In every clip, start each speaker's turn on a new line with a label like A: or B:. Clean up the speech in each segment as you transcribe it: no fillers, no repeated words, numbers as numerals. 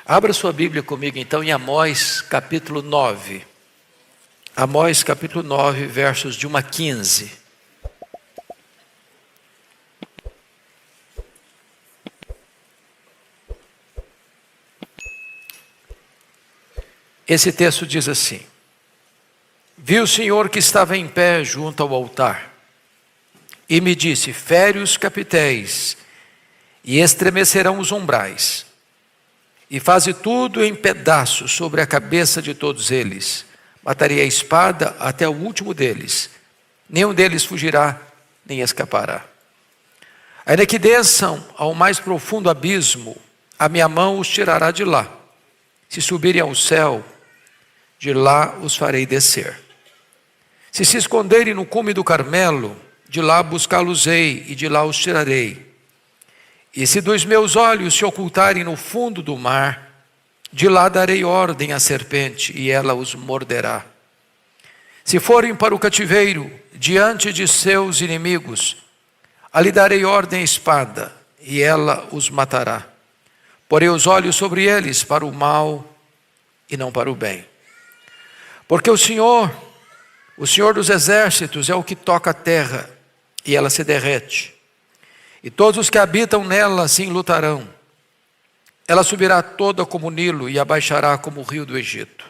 A: Abra sua Bíblia comigo então em Amós capítulo 9. Amós capítulo 9, versos de 1 a 15. Esse texto diz assim: Vi o Senhor que estava em pé junto ao altar, e me disse: fere os capitéis, e estremecerão os umbrais, e faze tudo em pedaços sobre a cabeça de todos eles. Matarei a espada até o último deles, nenhum deles fugirá, nem escapará. Ainda que desçam ao mais profundo abismo, a minha mão os tirará de lá. Se subirem ao céu, de lá os farei descer. Se se esconderem no cume do Carmelo, de lá buscá-los-ei e de lá os tirarei. E se dos meus olhos se ocultarem no fundo do mar, de lá darei ordem à serpente e ela os morderá. Se forem para o cativeiro, diante de seus inimigos, ali darei ordem à espada e ela os matará. Porei os olhos sobre eles para o mal e não para o bem. Porque o Senhor dos exércitos é o que toca a terra e ela se derrete. E todos os que habitam nela se enlutarão. Ela subirá toda como o Nilo e abaixará como o rio do Egito.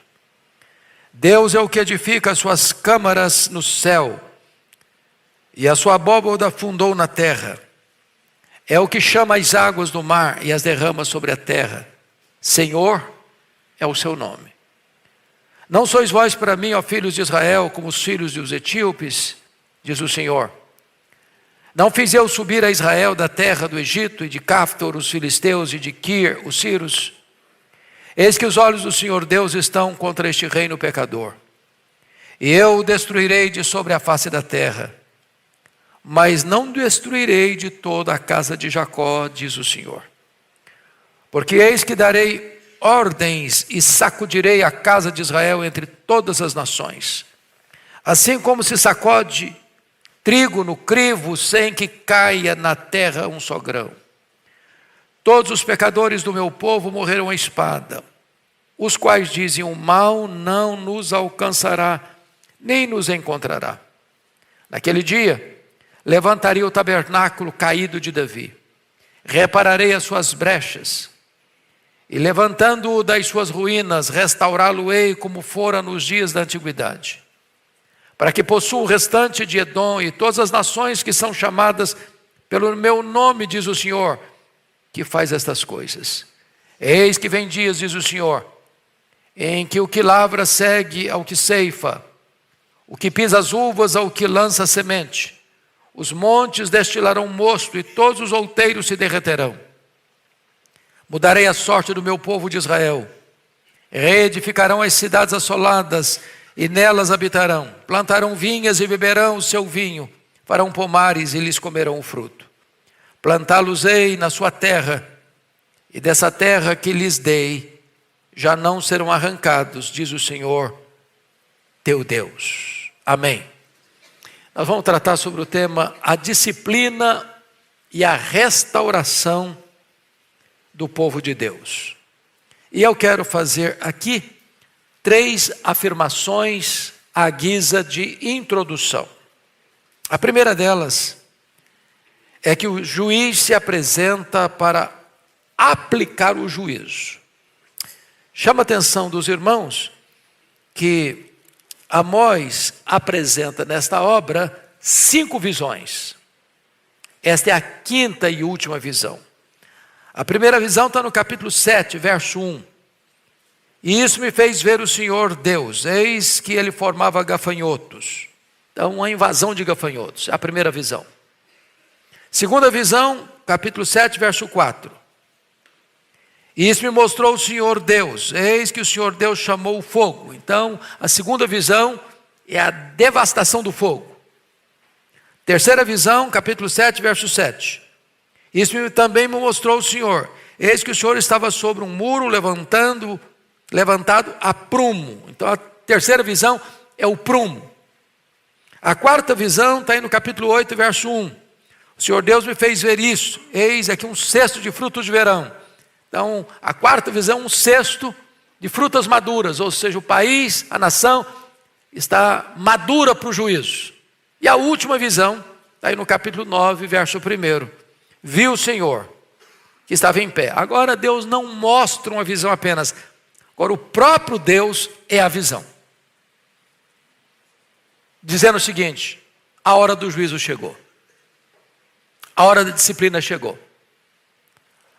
A: Deus é o que edifica as suas câmaras no céu, e a sua abóbada fundou na terra. É o que chama as águas do mar e as derrama sobre a terra. Senhor é o seu nome. Não sois vós para mim, ó filhos de Israel, como os filhos dos etíopes, diz o Senhor. Não fiz eu subir a Israel da terra do Egito, e de Cáftor os filisteus, e de Quir os sírios? Eis que os olhos do Senhor Deus estão contra este reino pecador, e eu o destruirei de sobre a face da terra, mas não destruirei de toda a casa de Jacó, diz o Senhor. Porque eis que darei ordens e sacudirei a casa de Israel entre todas as nações, assim como se sacode trigo no crivo sem que caia na terra um só grão. Todos os pecadores do meu povo morrerão à espada, os quais dizem: o mal não nos alcançará, nem nos encontrará. Naquele dia, levantarei o tabernáculo caído de Davi, repararei as suas brechas, e levantando-o das suas ruínas, restaurá-lo-ei como fora nos dias da antiguidade, para que possua o restante de Edom e todas as nações que são chamadas pelo meu nome, diz o Senhor, que faz estas coisas. Eis que vem dias, diz o Senhor, em que o que lavra segue ao que ceifa, o que pisa as uvas ao que lança a semente. Os montes destilarão mosto e todos os outeiros se derreterão. Mudarei a sorte do meu povo de Israel. Reedificarão as cidades assoladas e nelas habitarão. Plantarão vinhas e beberão o seu vinho. Farão pomares e lhes comerão o fruto. Plantá-los-ei na sua terra, e dessa terra que lhes dei, já não serão arrancados, diz o Senhor teu Deus. Amém. Nós vamos tratar sobre o tema a disciplina e a restauração do povo de Deus. E eu quero fazer aqui 3 afirmações à guisa de introdução. A primeira delas é que o juiz se apresenta para aplicar o juízo. Chama a atenção dos irmãos que Amós apresenta nesta obra 5 visões. Esta é a 5ª e última visão. A primeira visão está no capítulo 7, verso 1. E isso me fez ver o Senhor Deus, eis que ele formava gafanhotos. Então, uma invasão de gafanhotos, a primeira visão. Segunda visão, capítulo 7, verso 4. E isso me mostrou o Senhor Deus, eis que o Senhor Deus chamou o fogo. Então, a segunda visão é a devastação do fogo. Terceira visão, capítulo 7, verso 7. Isso também me mostrou o Senhor, eis que o Senhor estava sobre um muro levantado a prumo. Então, a terceira visão é o prumo. A quarta visão está aí no capítulo 8, verso 1. O Senhor Deus me fez ver isso. Eis aqui um cesto de frutos de verão, Então, a quarta visão, um cesto de frutas maduras, ou seja, o país, a nação, está madura para o juízo. E a última visão, está aí no capítulo 9, verso 1. Viu o Senhor que estava em pé. Agora Deus não mostra uma visão apenas. Agora o próprio Deus é a visão. Dizendo o seguinte: a hora do juízo chegou. A hora da disciplina chegou.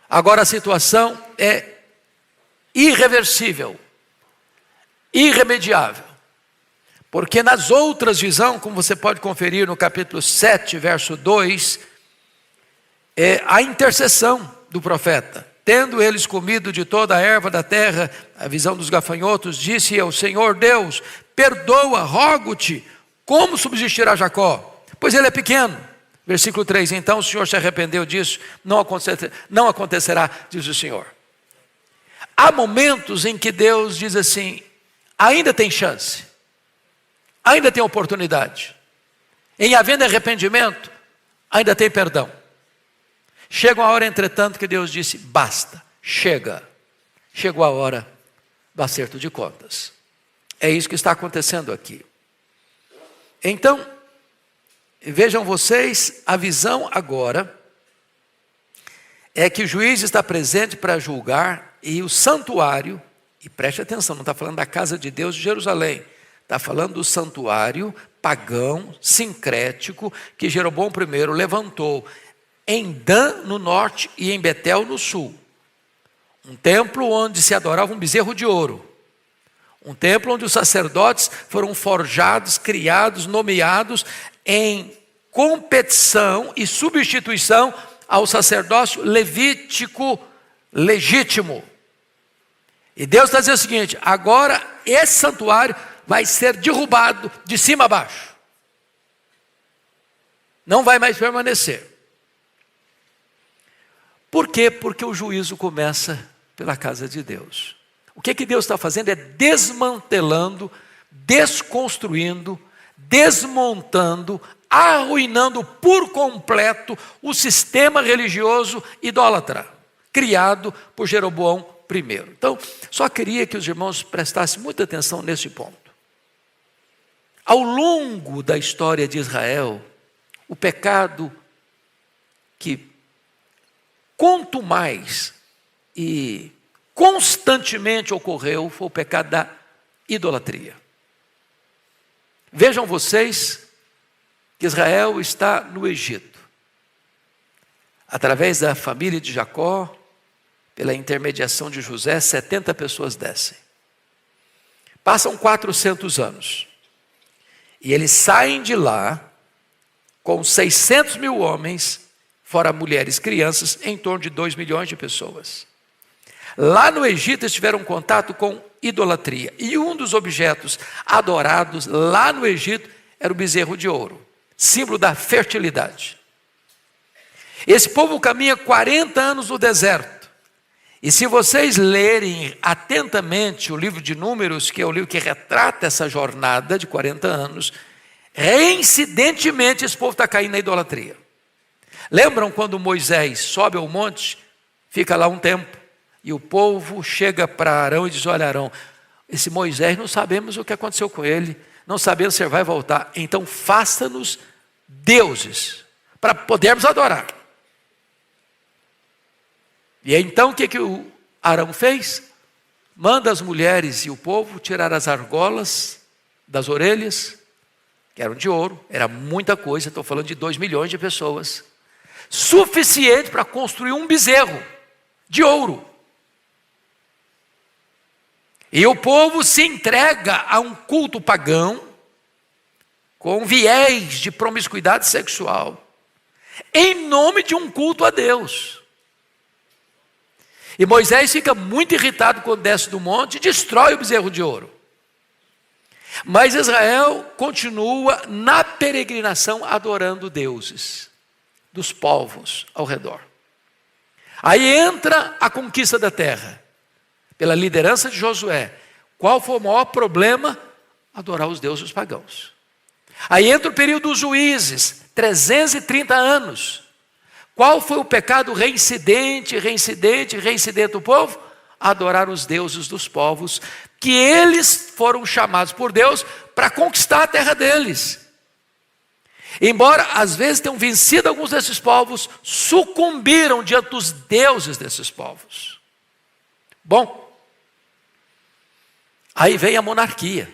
A: Agora a situação é irreversível, irremediável. Porque nas outras visões, como você pode conferir no capítulo 7, verso 2, é a intercessão do profeta. Tendo eles comido de toda a erva da terra, a visão dos gafanhotos, disse eu: Senhor Deus, perdoa, rogo-te, como subsistirá Jacó? Pois ele é pequeno. Versículo 3, então o Senhor se arrependeu disso, não acontecerá, diz o Senhor. Há momentos em que Deus diz assim: ainda tem chance, ainda tem oportunidade. Em havendo arrependimento, ainda tem perdão. Chega uma hora, entretanto, que Deus disse: basta, chega. Chegou a hora do acerto de contas. É isso que está acontecendo aqui. Então, vejam vocês, a visão agora é que o juiz está presente para julgar e o santuário, e preste atenção, não está falando da casa de Deus de Jerusalém, está falando do santuário pagão, sincrético, que Jeroboão I levantou em Dan no norte e em Betel no sul. Um templo onde se adorava um bezerro de ouro. Um templo onde os sacerdotes foram forjados, criados, nomeados em competição e substituição ao sacerdócio levítico legítimo. E Deus está dizendo o seguinte: agora esse santuário vai ser derrubado de cima a baixo. Não vai mais permanecer. Por quê? Porque o juízo começa pela casa de Deus. O que Deus está fazendo é desmantelando, desconstruindo, desmontando, arruinando por completo o sistema religioso idólatra, criado por Jeroboão I. Então, só queria que os irmãos prestassem muita atenção nesse ponto. Ao longo da história de Israel, o pecado que quanto mais e constantemente ocorreu foi o pecado da idolatria. Vejam vocês que Israel está no Egito. Através da família de Jacó, pela intermediação de José, 70 pessoas descem. Passam 400 anos. E eles saem de lá com 600 mil homens, fora mulheres, crianças, em torno de 2 milhões de pessoas. Lá no Egito eles tiveram contato com idolatria. E um dos objetos adorados lá no Egito era o bezerro de ouro, símbolo da fertilidade. Esse povo caminha 40 anos no deserto. E se vocês lerem atentamente o livro de Números, que é o livro que retrata essa jornada de 40 anos, reincidentemente esse povo está caindo na idolatria. Lembram quando Moisés sobe ao monte, fica lá um tempo, e o povo chega para Arão e diz: olha, Arão, esse Moisés não sabemos o que aconteceu com ele, não sabemos se ele vai voltar, então faça-nos deuses, para podermos adorar. E então o que o Arão fez? Manda as mulheres e o povo tirar as argolas das orelhas, que eram de ouro, era muita coisa, estou falando de 2 milhões de pessoas, suficiente para construir um bezerro de ouro. E o povo se entrega a um culto pagão, com viés de promiscuidade sexual, em nome de um culto a Deus. E Moisés fica muito irritado quando desce do monte e destrói o bezerro de ouro. Mas Israel continua na peregrinação adorando deuses dos povos ao redor. Aí entra a conquista da terra, pela liderança de Josué. Qual foi o maior problema? Adorar os deuses pagãos. Aí entra o período dos juízes, 330 anos, Qual foi o pecado reincidente do povo? Adorar os deuses dos povos, que eles foram chamados por Deus para conquistar a terra deles. Embora às vezes tenham vencido alguns desses povos, sucumbiram diante dos deuses desses povos. Bom, aí vem a monarquia.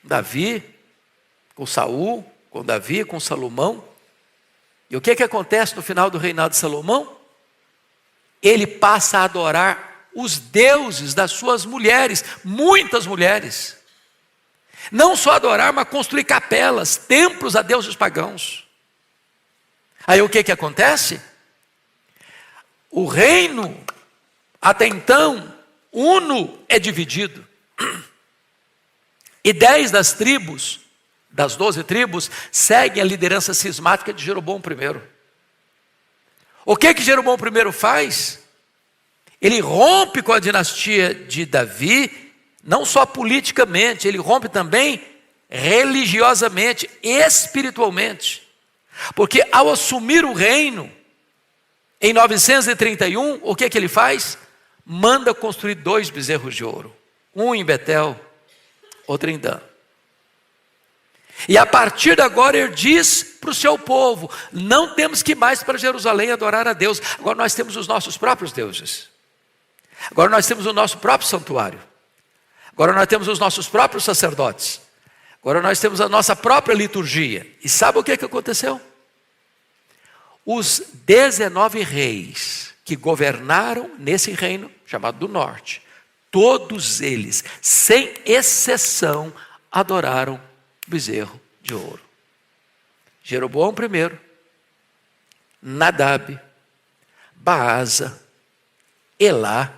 A: Davi com Saul, com Davi, com Salomão. E o que acontece no final do reinado de Salomão? Ele passa a adorar os deuses das suas mulheres, muitas mulheres. Não só adorar, mas construir capelas, templos a deuses pagãos. Aí o que acontece? O reino, até então, uno, é dividido. E 10 das tribos, das 12 tribos, seguem a liderança cismática de Jeroboão I. O que Jeroboão I faz? Ele rompe com a dinastia de Davi, não só politicamente, ele rompe também religiosamente, espiritualmente. Porque ao assumir o reino, em 931, o que ele faz? Manda construir 2 bezerros de ouro. Um em Betel, outro em Dan. E a partir de agora ele diz para o seu povo: não temos que ir mais para Jerusalém adorar a Deus. Agora nós temos os nossos próprios deuses. Agora nós temos o nosso próprio santuário. Agora nós temos os nossos próprios sacerdotes. Agora nós temos a nossa própria liturgia. E sabe o que aconteceu? Os 19 reis que governaram nesse reino chamado do norte, todos eles, sem exceção, adoraram bezerro de ouro. Jeroboão I, Nadab, Baasa, Elá,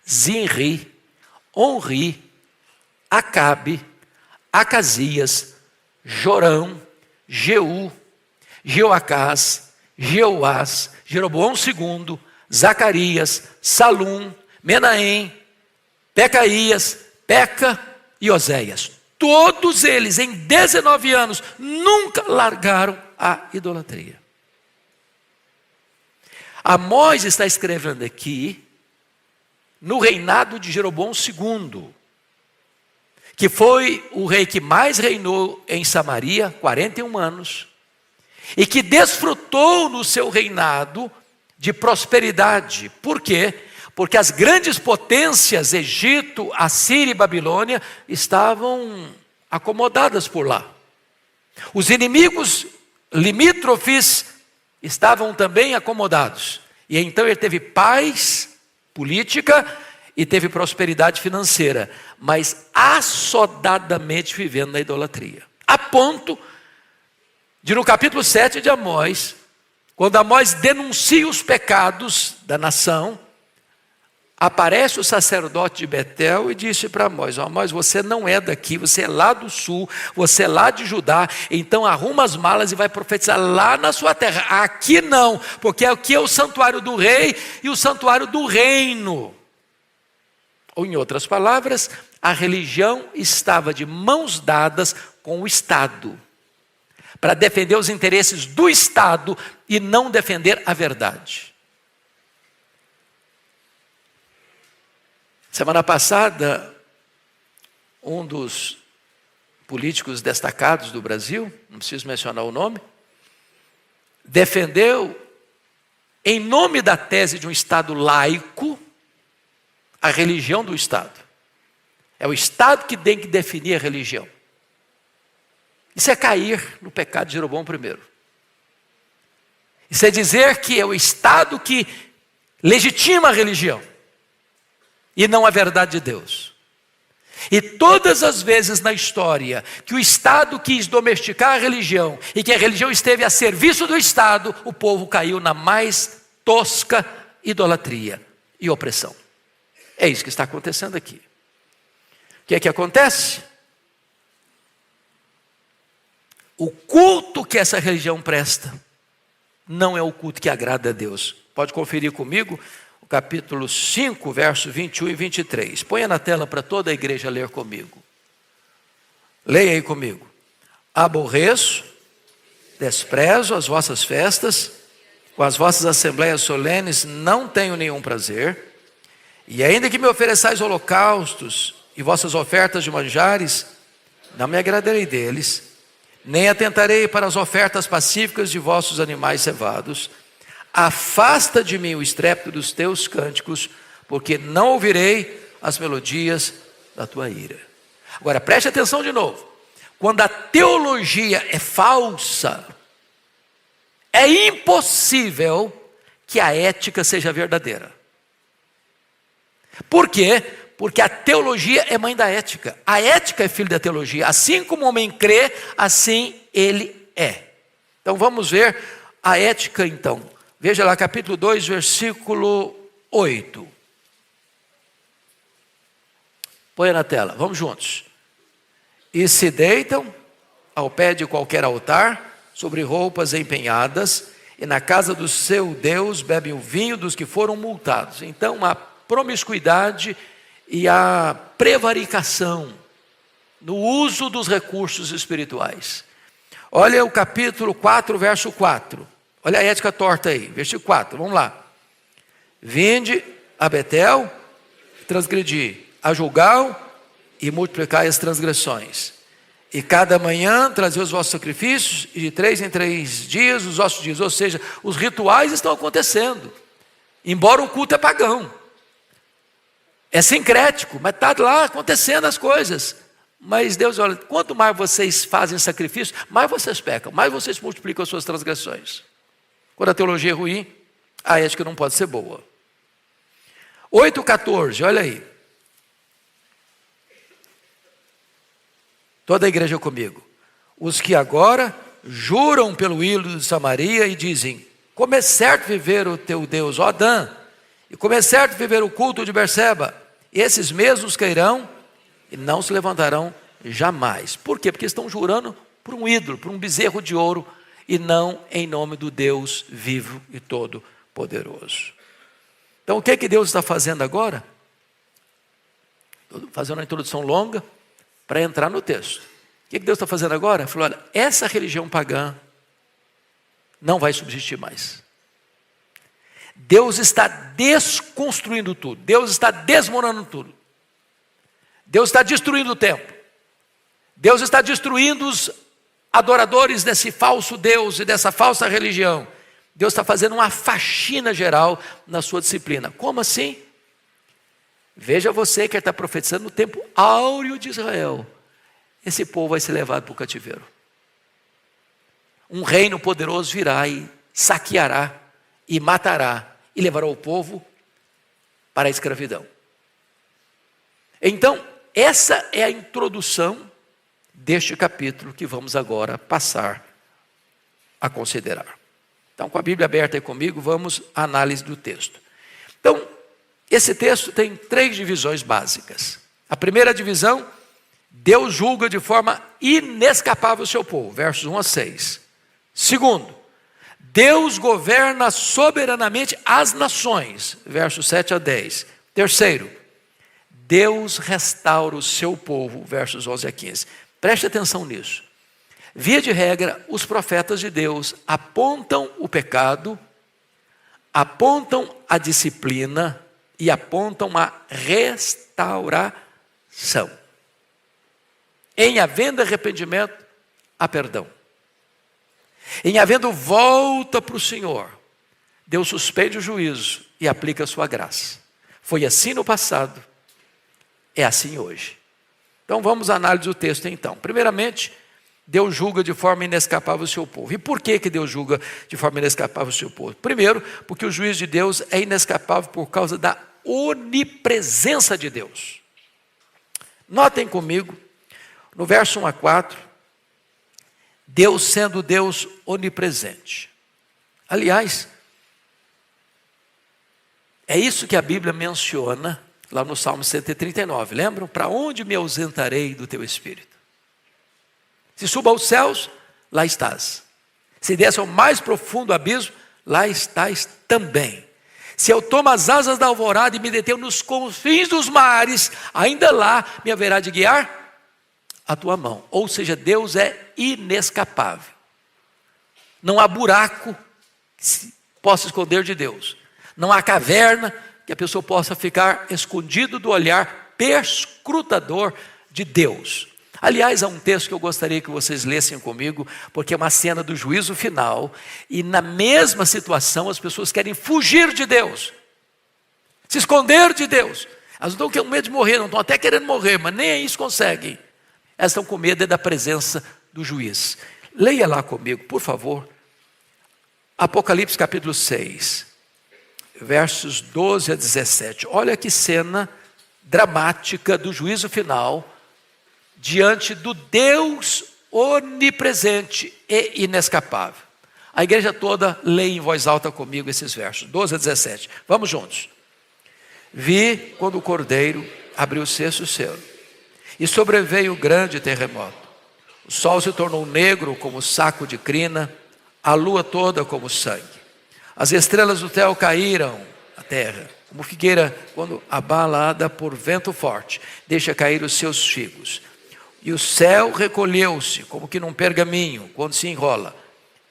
A: Zinri, Onri, Acabe, Acasias, Jorão, Jeú, Jeoacás, Jeoás, Jeroboão II, Zacarias, Salum, Menahem, Pecaías, Peca e Oséias. Todos eles, em 19 anos, nunca largaram a idolatria. Amós está escrevendo aqui no reinado de Jeroboão II, que foi o rei que mais reinou em Samaria, 41 anos, e que desfrutou no seu reinado de prosperidade. Por quê? Porque as grandes potências, Egito, Assíria e Babilônia, estavam acomodadas por lá. Os inimigos limítrofes estavam também acomodados. E então ele teve paz política e teve prosperidade financeira, mas assodadamente vivendo na idolatria. A ponto de, no capítulo 7 de Amós, quando Amós denuncia os pecados da nação, aparece o sacerdote de Betel e disse para Amós: Amós, você não é daqui, você é lá do sul, você é lá de Judá, então arruma as malas e vai profetizar lá na sua terra. Aqui não, porque aqui é o santuário do rei e o santuário do reino. Ou em outras palavras, a religião estava de mãos dadas com o Estado, para defender os interesses do Estado e não defender a verdade. Semana passada, um dos políticos destacados do Brasil, não preciso mencionar o nome, defendeu, em nome da tese de um Estado laico, a religião do Estado. É o Estado que tem que definir a religião. Isso é cair no pecado de Jeroboão I. Isso é dizer que é o Estado que legitima a religião e não a verdade de Deus. E todas as vezes na história que o Estado quis domesticar a religião e que a religião esteve a serviço do Estado, o povo caiu na mais tosca idolatria e opressão. É isso que está acontecendo aqui. O que é que acontece? O culto que essa religião presta não é o culto que agrada a Deus. Pode conferir comigo o capítulo 5, versos 21 e 23. Ponha na tela para toda a igreja ler comigo. Leia aí comigo. Aborreço, desprezo as vossas festas, Com as vossas assembleias solenes não tenho nenhum prazer, e ainda que me ofereçais holocaustos e vossas ofertas de manjares, não me agradarei deles, nem atentarei para as ofertas pacíficas de vossos animais cevados. Afasta de mim o estrépito dos teus cânticos, porque não ouvirei as melodias da tua ira. Agora preste atenção de novo. Quando a teologia é falsa, é impossível que a ética seja verdadeira. Por quê? Porque a teologia é mãe da ética. A ética é filho da teologia. Assim como o homem crê, assim ele é. Então vamos ver a ética então. Veja lá capítulo 2, versículo 8. Põe na tela, vamos juntos. E se deitam ao pé de qualquer altar, sobre roupas empenhadas, e na casa do seu Deus bebem o vinho dos que foram multados. Então a promiscuidade e a prevaricação no uso dos recursos espirituais. Olha o capítulo 4, verso 4. Olha a ética torta aí, versículo 4, vamos lá. Vinde a Betel, transgredi, a Gilgal e multiplicai as transgressões. E cada manhã trazei os vossos sacrifícios, e de 3 em 3 dias os vossos dias. Ou seja, os rituais estão acontecendo, embora o culto é pagão. É sincrético, mas está lá acontecendo as coisas. Mas Deus olha, quanto mais vocês fazem sacrifício, mais vocês pecam, mais vocês multiplicam as suas transgressões. Quando a teologia é ruim, a ética não pode ser boa. 8,14, olha aí. Toda a igreja comigo. Os que agora juram pelo ídolo de Samaria e dizem, como é certo viver o teu Deus, ó Dan, e como é certo viver o culto de Berseba, esses mesmos cairão e não se levantarão jamais. Por quê? Porque estão jurando por um ídolo, por um bezerro de ouro, e não em nome do Deus vivo e todo poderoso. Então o que é que Deus está fazendo agora? Estou fazendo uma introdução longa para entrar no texto. O que é que Deus está fazendo agora? Ele falou, olha, essa religião pagã não vai subsistir mais. Deus está desconstruindo tudo. Deus está desmoronando tudo. Deus está destruindo o templo. Deus está destruindo os adoradores desse falso Deus e dessa falsa religião. Deus está fazendo uma faxina geral na sua disciplina. Como assim? Veja você que está profetizando no tempo áureo de Israel. Esse povo vai ser levado para o cativeiro. Um reino poderoso virá e saqueará e matará e levará o povo para a escravidão. Então, essa é a introdução deste capítulo que vamos agora passar a considerar. Então, com a Bíblia aberta aí comigo, vamos à análise do texto. Então, esse texto tem 3 divisões básicas. A primeira divisão, Deus julga de forma inescapável o seu povo, versos 1 a 6. Segundo, Deus governa soberanamente as nações, versos 7 a 10. Terceiro, Deus restaura o seu povo, versos 11 a 15. Preste atenção nisso. Via de regra, os profetas de Deus apontam o pecado, apontam a disciplina e apontam a restauração. Em havendo arrependimento, há perdão. Em havendo volta para o Senhor, Deus suspende o juízo e aplica a sua graça. Foi assim no passado, é assim hoje. Então vamos à análise do texto então. Primeiramente, Deus julga de forma inescapável o seu povo. E por que Deus julga de forma inescapável o seu povo? Primeiro, porque o juízo de Deus é inescapável por causa da onipresença de Deus. Notem comigo, no verso 1 a 4, Deus sendo Deus onipresente. Aliás, é isso que a Bíblia menciona lá no Salmo 139. Lembram? Para onde me ausentarei do teu Espírito? Se subo aos céus, lá estás. Se desce ao mais profundo abismo, lá estás também. Se eu tomo as asas da alvorada e me detenho nos confins dos mares, ainda lá me haverá de guiar a tua mão. Ou seja, Deus é inescapável. Não há buraco possa esconder de Deus. Não há caverna que a pessoa possa ficar escondido do olhar perscrutador de Deus. Aliás, há um texto que eu gostaria que vocês lessem comigo, porque é uma cena do juízo final, e na mesma situação as pessoas querem fugir de Deus, se esconder de Deus. Elas não estão com medo de morrer, não estão até querendo morrer, mas nem isso conseguem. Elas estão com medo da presença do juiz. Leia lá comigo, por favor, Apocalipse capítulo 6, versos 12 a 17. Olha que cena dramática do juízo final, diante do Deus onipresente e inescapável. A igreja toda lê em voz alta comigo esses versos, 12 a 17. Vamos juntos. Vi quando o cordeiro abriu o sexto selo, e sobreveio grande terremoto. O sol se tornou negro como saco de crina, a lua toda como sangue. As estrelas do céu caíram à terra, como figueira quando abalada por vento forte deixa cair os seus figos. E o céu recolheu-se, como que num pergaminho, quando se enrola.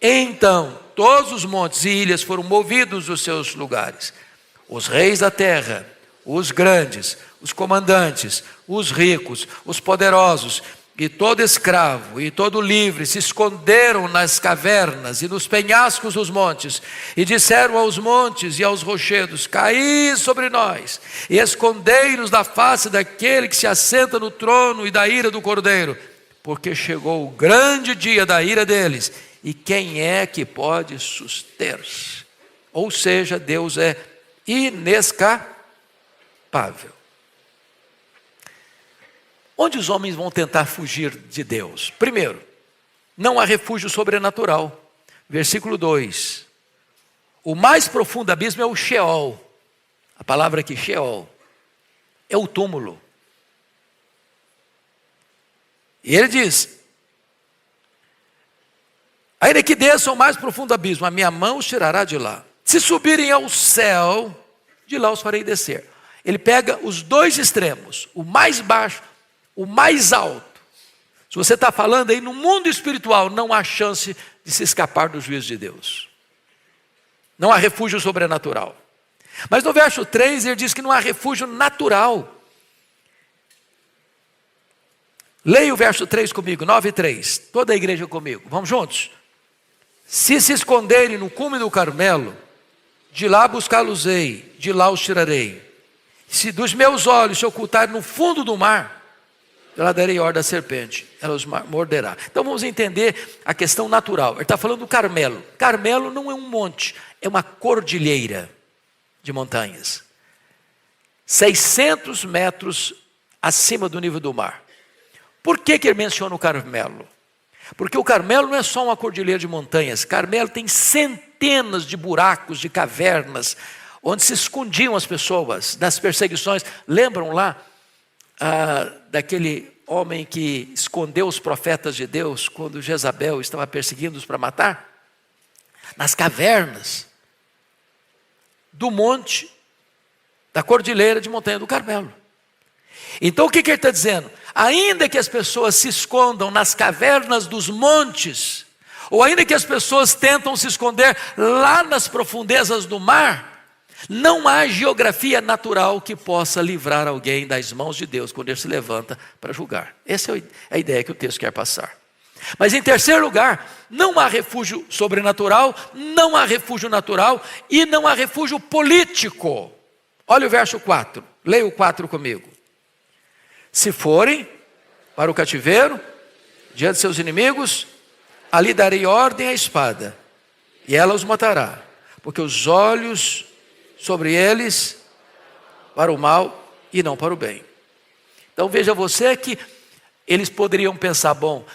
A: Então, todos os montes e ilhas foram movidos dos seus lugares. Os reis da terra, os grandes, os comandantes, os ricos, os poderosos, e todo escravo e todo livre se esconderam nas cavernas e nos penhascos dos montes, e disseram aos montes e aos rochedos: caí sobre nós, e escondei-nos da face daquele que se assenta no trono e da ira do cordeiro, porque chegou o grande dia da ira deles, e quem é que pode suster-se? Ou seja, Deus é inescapável. Onde os homens vão tentar fugir de Deus? Primeiro, não há refúgio sobrenatural. Versículo 2. O mais profundo abismo é o Sheol. A palavra aqui, Sheol, é o túmulo. E ele diz: ainda que desçam ao mais profundo abismo, a minha mão os tirará de lá. Se subirem ao céu, de lá os farei descer. Ele pega os dois extremos, o mais baixo, o mais alto. Se você está falando aí no mundo espiritual, não há chance de se escapar do juízo de Deus. Não há refúgio sobrenatural. Mas no verso 3 ele diz que não há refúgio natural. Leia o verso 3 comigo, 9:3. Toda a igreja comigo, vamos juntos? Se esconderem no cume do Carmelo, de lá buscá-los-ei, de lá os tirarei. Se dos meus olhos se ocultarem no fundo do mar, eu lá darei ordem à serpente, ela os morderá. Então vamos entender a questão natural. Ele está falando do Carmelo. Carmelo não é um monte, é uma cordilheira de montanhas. 600 metros acima do nível do mar. Por que ele menciona o Carmelo? Porque o Carmelo não é só uma cordilheira de montanhas. Carmelo tem centenas de buracos, de cavernas, onde se escondiam as pessoas nas perseguições. Lembram lá daquele homem que escondeu os profetas de Deus quando Jezabel estava perseguindo-os para matar? Nas cavernas do monte, da cordilheira de montanha do Carmelo. Então o que ele está dizendo? Ainda que as pessoas se escondam nas cavernas dos montes, ou ainda que as pessoas tentam se esconder lá nas profundezas do mar, não há geografia natural que possa livrar alguém das mãos de Deus quando ele se levanta para julgar. Essa é a ideia que o texto quer passar. Mas em terceiro lugar, não há refúgio sobrenatural, não há refúgio natural e não há refúgio político. Olha o verso 4, leia o 4 comigo. Se forem para o cativeiro, diante de seus inimigos, ali darei ordem à espada, e ela os matará, porque os olhos sobre eles para o mal e não para o bem. Então veja você que eles poderiam pensar, bom,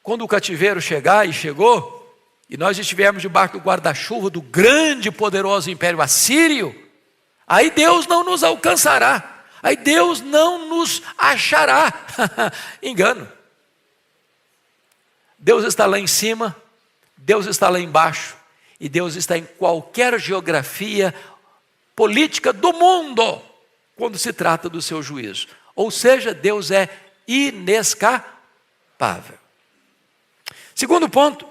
A: quando o cativeiro chegar, e chegou, e nós estivermos debaixo do guarda-chuva do grande e poderoso império assírio, aí Deus não nos alcançará, aí Deus não nos achará. Engano. Deus está lá em cima, Deus está lá embaixo, e Deus está em qualquer geografia política do mundo, quando se trata do seu juízo. Ou seja, Deus é inescapável. Segundo ponto,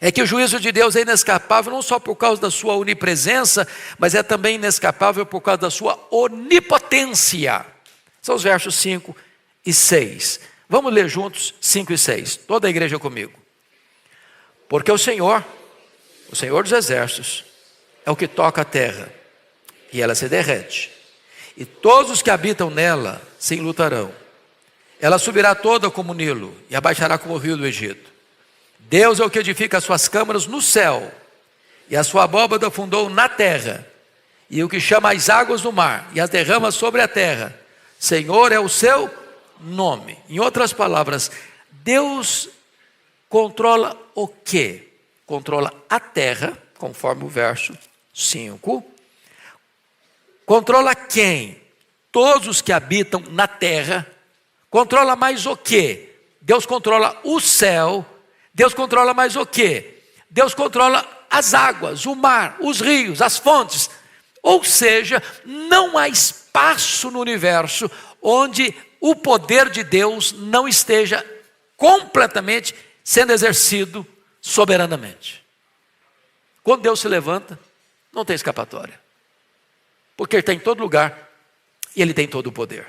A: É que o juízo de Deus é inescapável não só por causa da sua onipresença, mas é também inescapável por causa da sua onipotência. São os versos 5 e 6. Vamos ler juntos 5 e 6. Toda a igreja comigo. Porque o Senhor dos exércitos, é o que toca a terra, e ela se derrete. E todos os que habitam nela se enlutarão. Ela subirá toda como o Nilo, e abaixará como o rio do Egito. Deus é o que edifica as suas câmaras no céu, e a sua abóbada fundou na terra, e o que chama as águas do mar, e as derrama sobre a terra. Senhor é o seu nome. Em outras palavras, Deus controla o quê? Controla a terra, conforme o verso 5. Controla quem? Todos os que habitam na terra. Controla mais o quê? Deus controla o céu. Deus controla mais o quê? Deus controla as águas, o mar, os rios, as fontes. Ou seja, não há espaço no universo onde o poder de Deus não esteja completamente sendo exercido soberanamente. Quando Deus se levanta, não tem escapatória. Porque Ele está em todo lugar e Ele tem todo o poder.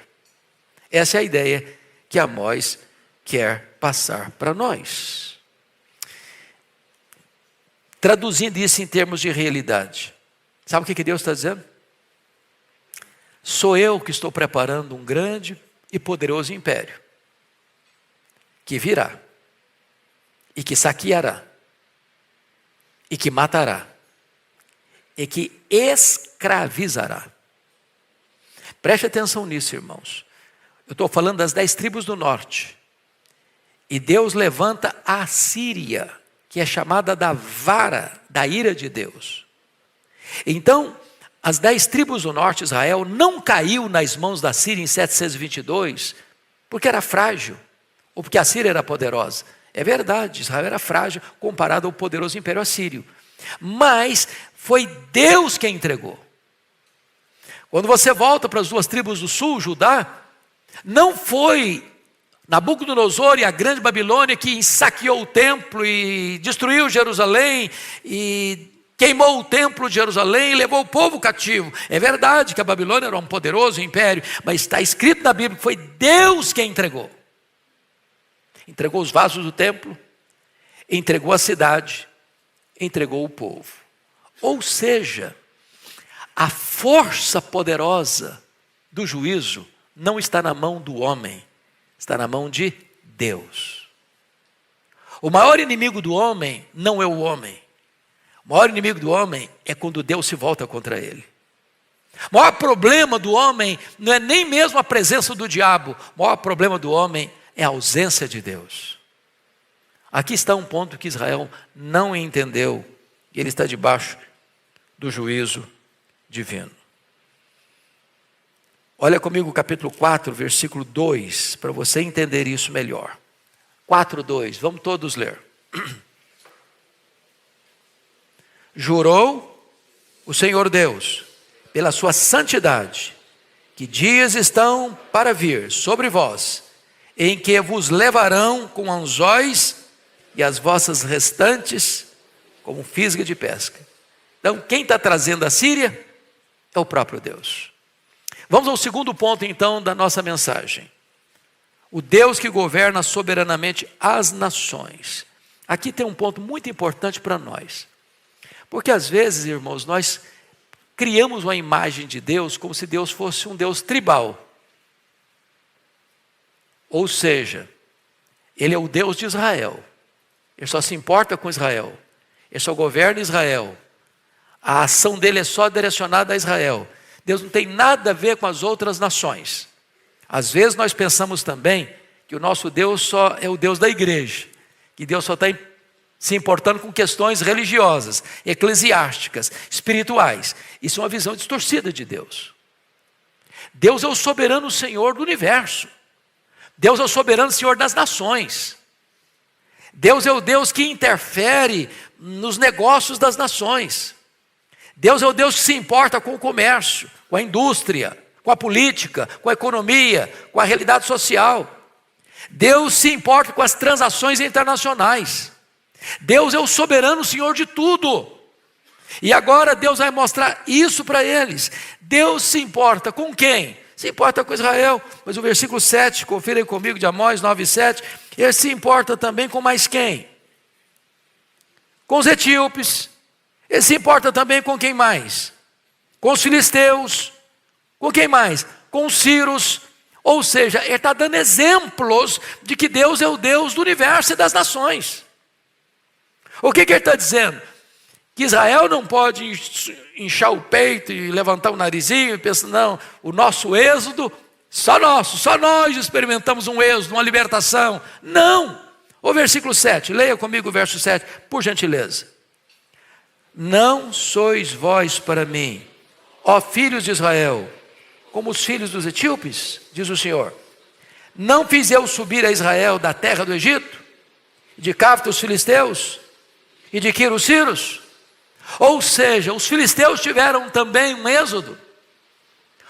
A: Essa é a ideia que Amós quer passar para nós. Traduzindo isso em termos de realidade. Sabe o que Deus está dizendo? Sou eu que estou preparando um grande e poderoso império, que virá, e que saqueará, e que matará, e que escravizará. Preste atenção nisso, irmãos. Eu estou falando das 10 tribos do norte. E Deus levanta a Síria, que é chamada da vara da ira de Deus. Então, as 10 tribos do norte de Israel não caiu nas mãos da Síria em 722, porque era frágil, ou porque a Síria era poderosa. É verdade, Israel era frágil comparado ao poderoso império assírio. Mas foi Deus quem entregou. Quando você volta para as 2 tribos do sul, Judá, não foi Nabucodonosor e a grande Babilônia que saqueou o templo e destruiu Jerusalém e queimou o templo de Jerusalém e levou o povo cativo. É verdade que a Babilônia era um poderoso império, mas está escrito na Bíblia que foi Deus quem entregou. Entregou os vasos do templo, entregou a cidade, entregou o povo. Ou seja, a força poderosa do juízo não está na mão do homem, está na mão de Deus. O maior inimigo do homem não é o homem. O maior inimigo do homem é quando Deus se volta contra ele. O maior problema do homem não é nem mesmo a presença do diabo. O maior problema do homem é a ausência de Deus. Aqui está um ponto que Israel não entendeu. Ele está debaixo do juízo divino. Olha comigo o capítulo 4, versículo 2, para você entender isso melhor. 4:2, vamos todos ler. Jurou o Senhor Deus, pela sua santidade, que dias estão para vir sobre vós, em que vos levarão com anzóis e as vossas restantes como fisga de pesca. Então, quem está trazendo a Síria é o próprio Deus. Vamos ao segundo ponto, então, da nossa mensagem. O Deus que governa soberanamente as nações. Aqui tem um ponto muito importante para nós. Porque às vezes, irmãos, nós criamos uma imagem de Deus como se Deus fosse um Deus tribal. Ou seja, Ele é o Deus de Israel. Ele só se importa com Israel. Ele só governa Israel. A ação dele é só direcionada a Israel. Deus não tem nada a ver com as outras nações. Às vezes nós pensamos também que o nosso Deus só é o Deus da igreja. Que Deus só está se importando com questões religiosas, eclesiásticas, espirituais. Isso é uma visão distorcida de Deus. Deus é o soberano Senhor do universo. Deus é o soberano Senhor das nações. Deus é o Deus que interfere nos negócios das nações. Deus é o Deus que se importa com o comércio, com a indústria, com a política, com a economia, com a realidade social. Deus se importa com as transações internacionais. Deus é o soberano Senhor de tudo. E agora Deus vai mostrar isso para eles. Deus se importa com quem? Se importa com Israel. Mas o versículo 7, confira aí comigo, de Amós 9:7, ele se importa também com mais quem? Com os etíopes. Ele se importa também com quem mais? Com os filisteus. Com quem mais? Com os sírios. Ou seja, ele está dando exemplos de que Deus é o Deus do universo e das nações. O que ele está dizendo? Que Israel não pode inchar o peito e levantar o narizinho e pensar, não, o nosso êxodo, só nós experimentamos um êxodo, uma libertação. Não! O versículo 7, leia comigo o verso 7, por gentileza. Não sois vós para mim, ó filhos de Israel, como os filhos dos etíopes, diz o Senhor. Não fiz eu subir a Israel da terra do Egito, de Cafto os filisteus, e de Quiro os sírios? Ou seja, os filisteus tiveram também um êxodo,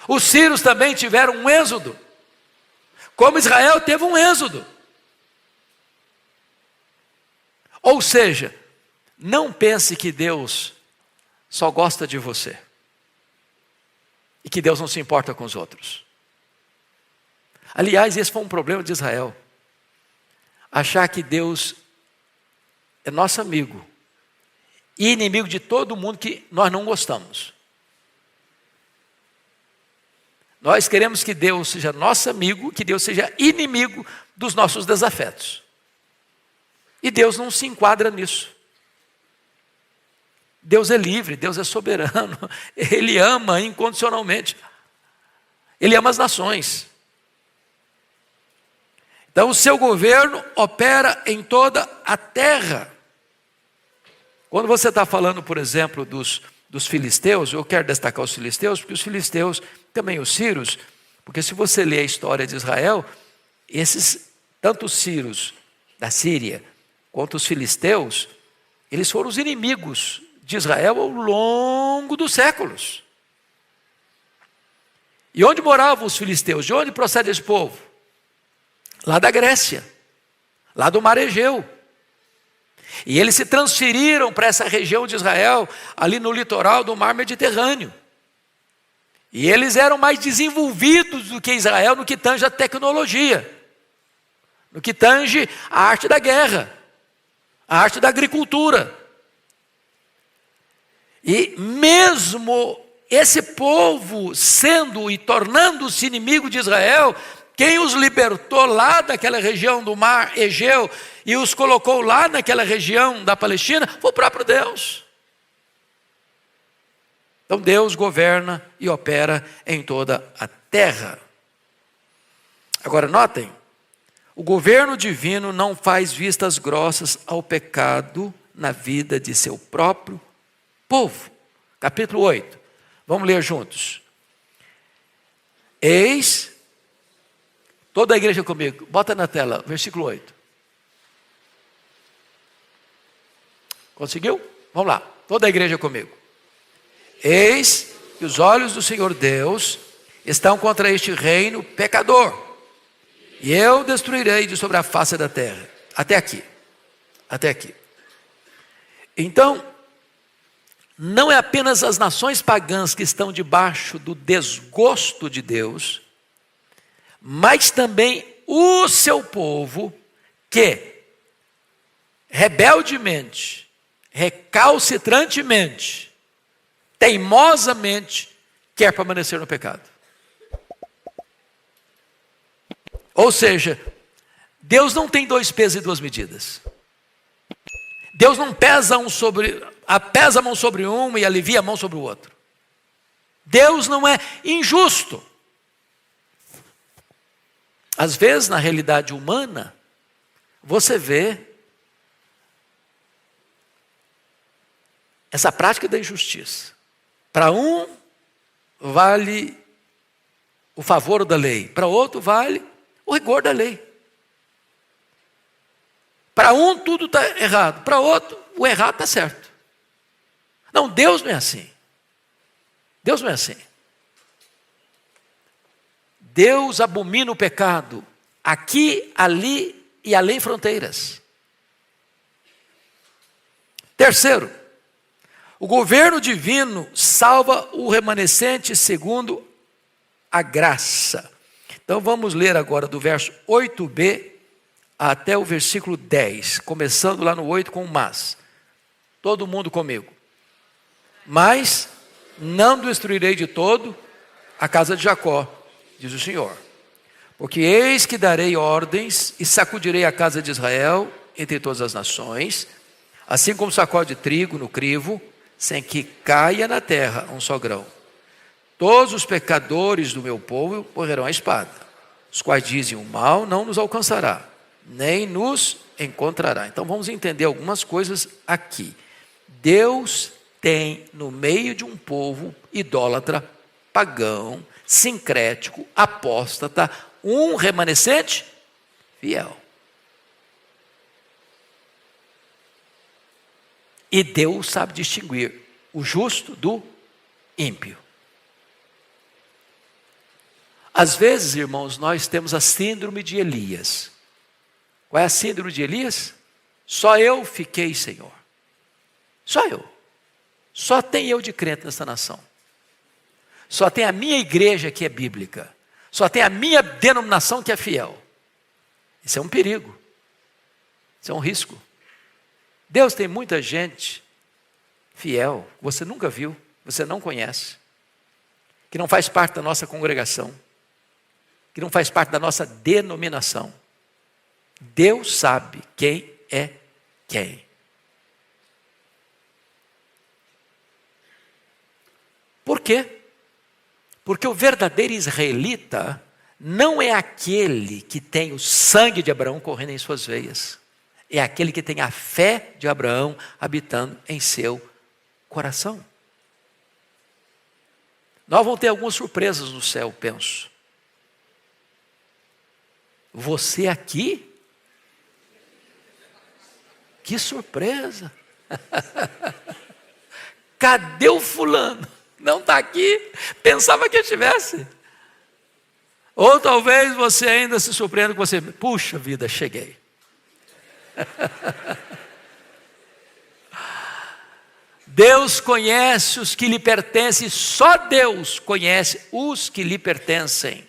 A: os sírios também tiveram um êxodo, como Israel teve um êxodo. Ou seja, não pense que Deus só gosta de você e que Deus não se importa com os outros. Aliás, esse foi um problema de Israel, achar que Deus é nosso amigo e inimigo de todo mundo que nós não gostamos. Nós queremos que Deus seja nosso amigo, que Deus seja inimigo dos nossos desafetos. E Deus não se enquadra nisso. Deus é livre, Deus é soberano, Ele ama incondicionalmente. Ele ama as nações. Então o seu governo opera em toda a terra. Quando você está falando, por exemplo, dos filisteus, eu quero destacar os filisteus, porque os filisteus, também os sírios, porque se você ler a história de Israel, tanto os sírios da Síria, quanto os filisteus, eles foram os inimigos de Israel ao longo dos séculos. E onde moravam os filisteus? De onde procede esse povo? Lá da Grécia, lá do Mar Egeu. E eles se transferiram para essa região de Israel, ali no litoral do Mar Mediterrâneo. E eles eram mais desenvolvidos do que Israel no que tange a tecnologia, no que tange a arte da guerra, a arte da agricultura. E mesmo esse povo sendo e tornando-se inimigo de Israel, quem os libertou lá daquela região do Mar Egeu e os colocou lá naquela região da Palestina foi o próprio Deus. Então Deus governa e opera em toda a terra. Agora notem, o governo divino não faz vistas grossas ao pecado na vida de seu próprio povo. Capítulo 8. Vamos ler juntos. Eis, toda a igreja comigo, bota na tela, versículo 8. Conseguiu? Vamos lá, toda a igreja comigo. Eis que os olhos do Senhor Deus estão contra este reino pecador, e eu destruirei de sobre a face da terra. Até aqui. Até aqui. Então, não é apenas as nações pagãs que estão debaixo do desgosto de Deus, mas também o seu povo que rebeldemente, recalcitrantemente, teimosamente quer permanecer no pecado. Ou seja, Deus não tem dois pesos e duas medidas. Deus não pesa a mão sobre um e alivia a mão sobre o outro. Deus não é injusto. Às vezes, na realidade humana, você vê essa prática da injustiça. Para um, vale o favor da lei. Para outro, vale o rigor da lei. Para um, tudo está errado. Para outro, o errado está certo. Não, Deus não é assim. Deus não é assim. Deus abomina o pecado aqui, ali e além fronteiras. Terceiro, o governo divino salva o remanescente segundo a graça. Então vamos ler agora do verso 8b até o versículo 10, começando lá no 8 com o mas. Todo mundo comigo. Mas não destruirei de todo a casa de Jacó, diz o Senhor. Porque eis que darei ordens e sacudirei a casa de Israel entre todas as nações, assim como sacode trigo no crivo, sem que caia na terra um só grão. Todos os pecadores do meu povo morrerão à espada, os quais dizem: o mal não nos alcançará, nem nos encontrará. Então vamos entender algumas coisas aqui. Deus tem no meio de um povo idólatra, pagão, sincrético, apóstata, um remanescente fiel. E Deus sabe distinguir o justo do ímpio. Às vezes, irmãos, nós temos a síndrome de Elias. Qual é a síndrome de Elias? Só eu fiquei, Senhor. Só eu. Só tem eu de crente nessa nação. Só tem a minha igreja que é bíblica. Só tem a minha denominação que é fiel. Isso é um perigo. Isso é um risco. Deus tem muita gente fiel, que você nunca viu, você não conhece, que não faz parte da nossa congregação, que não faz parte da nossa denominação. Deus sabe quem é quem. Por quê? Porque o verdadeiro israelita não é aquele que tem o sangue de Abraão correndo em suas veias. É aquele que tem a fé de Abraão habitando em seu coração. Nós vamos ter algumas surpresas no céu, penso. Você aqui? Que surpresa! Cadê o fulano? Não está aqui? Pensava que estivesse. Ou talvez você ainda se surpreenda com você. Puxa vida, cheguei. Deus conhece os que lhe pertencem, só Deus conhece os que lhe pertencem.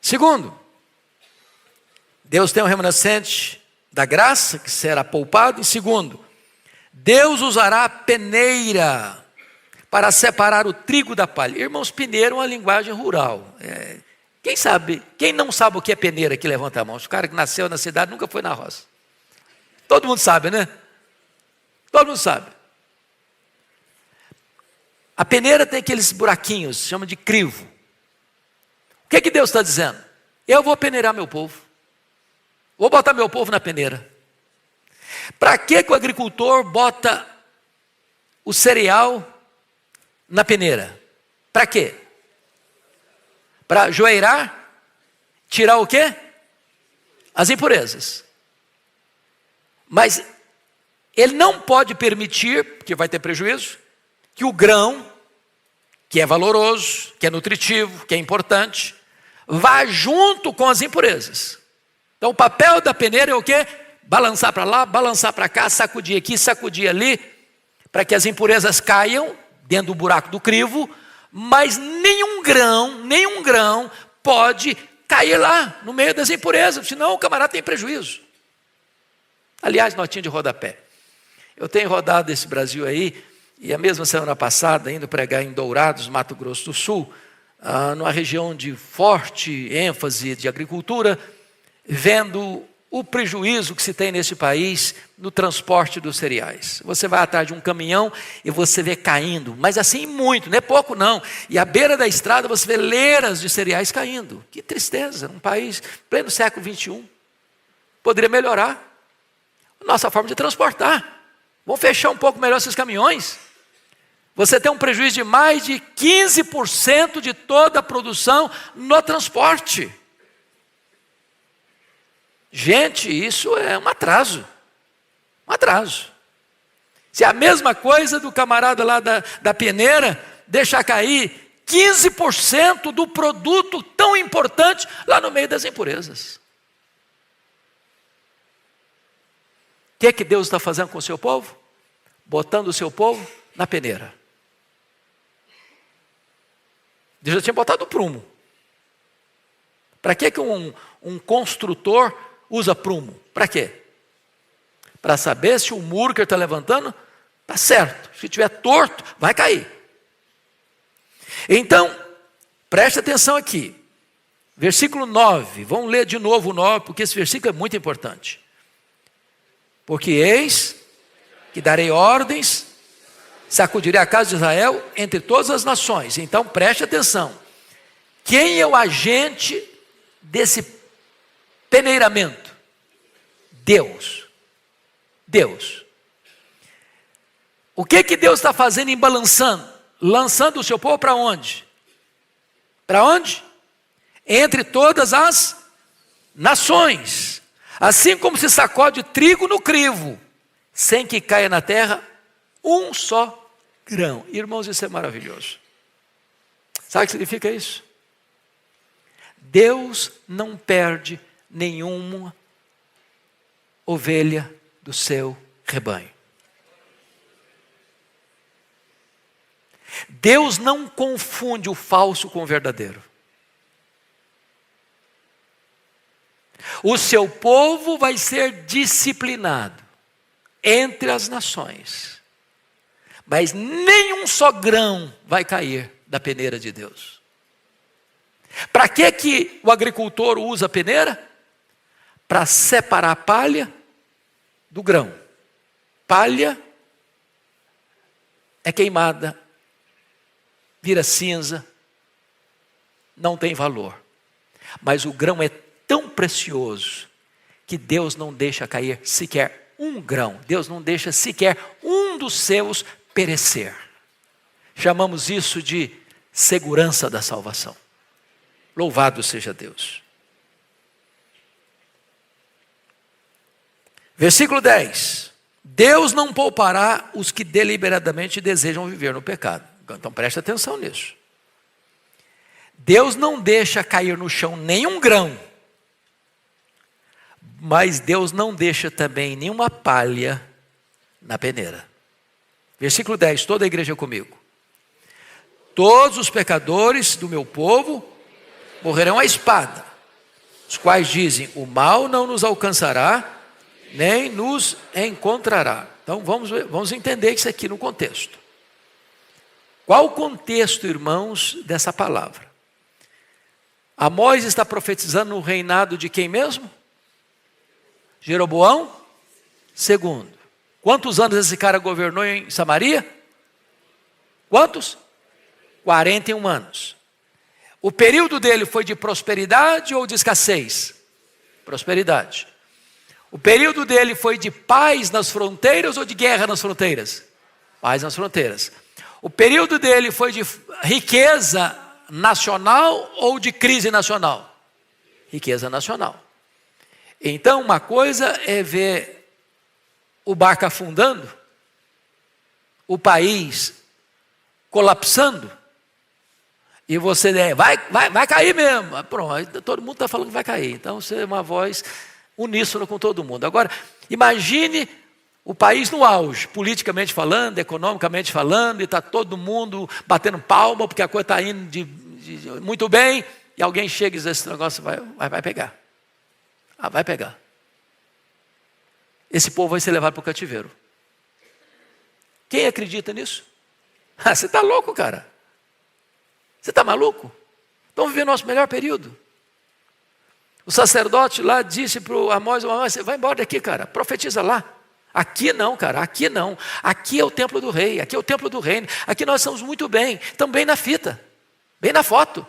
A: Segundo, Deus tem um remanescente da graça que será poupado. E segundo, Deus usará a peneira para separar o trigo da palha. Irmãos, peneira é uma linguagem rural. Quem não sabe o que é peneira aqui, levanta a mão. O cara que nasceu na cidade nunca foi na roça. Todo mundo sabe, né? Todo mundo sabe. A peneira tem aqueles buraquinhos, se chama de crivo. O que é que Deus está dizendo? Eu vou peneirar meu povo. Vou botar meu povo na peneira. Para que o agricultor bota o cereal na peneira? Para quê? Para joeirar? Tirar o quê? As impurezas. Mas ele não pode permitir, porque vai ter prejuízo, que o grão, que é valoroso, que é nutritivo, que é importante, vá junto com as impurezas. Então o papel da peneira é o quê? Balançar para lá, balançar para cá, sacudir aqui, sacudir ali, para que as impurezas caiam dentro do buraco do crivo, mas nenhum grão pode cair lá, no meio das impurezas, senão o camarada tem prejuízo. Aliás, notinha de rodapé. Eu tenho rodado esse Brasil aí, e a mesma semana passada, indo pregar em Dourados, Mato Grosso do Sul, numa região de forte ênfase de agricultura, vendo o prejuízo que se tem nesse país no transporte dos cereais. Você vai atrás de um caminhão e você vê caindo, mas assim muito, não é pouco não. E à beira da estrada você vê leiras de cereais caindo. Que tristeza, um país pleno século XXI. Poderia melhorar nossa forma de transportar. Vamos fechar um pouco melhor esses caminhões. Você tem um prejuízo de mais de 15% de toda a produção no transporte. Gente, isso é um atraso. Um atraso. Se é a mesma coisa do camarada lá da peneira, deixar cair 15% do produto tão importante lá no meio das impurezas. que Deus está fazendo com o seu povo? Botando o seu povo na peneira. Deus já tinha botado o prumo. Para que um construtor usa prumo? Para quê? Para saber se o muro que ele está levantando está certo. Se estiver torto, vai cair. Então, preste atenção aqui. Versículo 9. Vamos ler de novo o 9, porque esse versículo é muito importante. Porque eis que darei ordens, sacudirei a casa de Israel entre todas as nações. Então, preste atenção. Quem é o agente desse peneiramento? Deus. Deus. O que Deus está fazendo em balançando? Lançando o seu povo para onde? Para onde? Entre todas as nações. Assim como se sacode trigo no crivo, sem que caia na terra um só grão. Irmãos, isso é maravilhoso. Sabe o que significa isso? Deus não perde nenhuma ovelha do seu rebanho. Deus não confunde o falso com o verdadeiro. O seu povo vai ser disciplinado entre as nações, mas nenhum só grão vai cair da peneira de Deus. Para que o agricultor usa a peneira? Para separar a palha do grão. Palha é queimada, vira cinza, não tem valor. Mas o grão é tão precioso que Deus não deixa cair sequer um grão. Deus não deixa sequer um dos seus perecer. Chamamos isso de segurança da salvação. Louvado seja Deus. Versículo 10. Deus não poupará os que deliberadamente desejam viver no pecado. Então preste atenção nisso. Deus não deixa cair no chão nenhum grão, mas Deus não deixa também nenhuma palha na peneira. Versículo 10, toda a igreja comigo. Todos os pecadores do meu povo morrerão à espada, os quais dizem, o mal não nos alcançará, nem nos encontrará. Então vamos entender isso aqui no contexto. Qual o contexto, irmãos, dessa palavra? Amós está profetizando no reinado de quem mesmo? Jeroboão II. Quantos anos esse cara governou em Samaria? Quantos? 41 anos. O período dele foi de prosperidade ou de escassez? Prosperidade. O período dele foi de paz nas fronteiras ou de guerra nas fronteiras? Paz nas fronteiras. O período dele foi de riqueza nacional ou de crise nacional? Riqueza nacional. Então, uma coisa é ver o barco afundando, o país colapsando, e você vai cair mesmo. Pronto, todo mundo está falando que vai cair. Então, você é uma voz uníssona com todo mundo. Agora, imagine o país no auge, politicamente falando, economicamente falando, e está todo mundo batendo palma, porque a coisa está indo muito bem, e alguém chega e diz, esse negócio vai pegar. Vai pegar. Esse povo vai ser levado para o cativeiro. Quem acredita nisso? Você está louco, cara. Você está maluco? Estamos vivendo nosso melhor período. O sacerdote lá disse para o Amós, você vai embora daqui, cara, profetiza lá. Aqui não, cara, aqui não. Aqui é o templo do rei, aqui é o templo do reino. Aqui nós estamos muito bem, estamos bem na fita, bem na foto.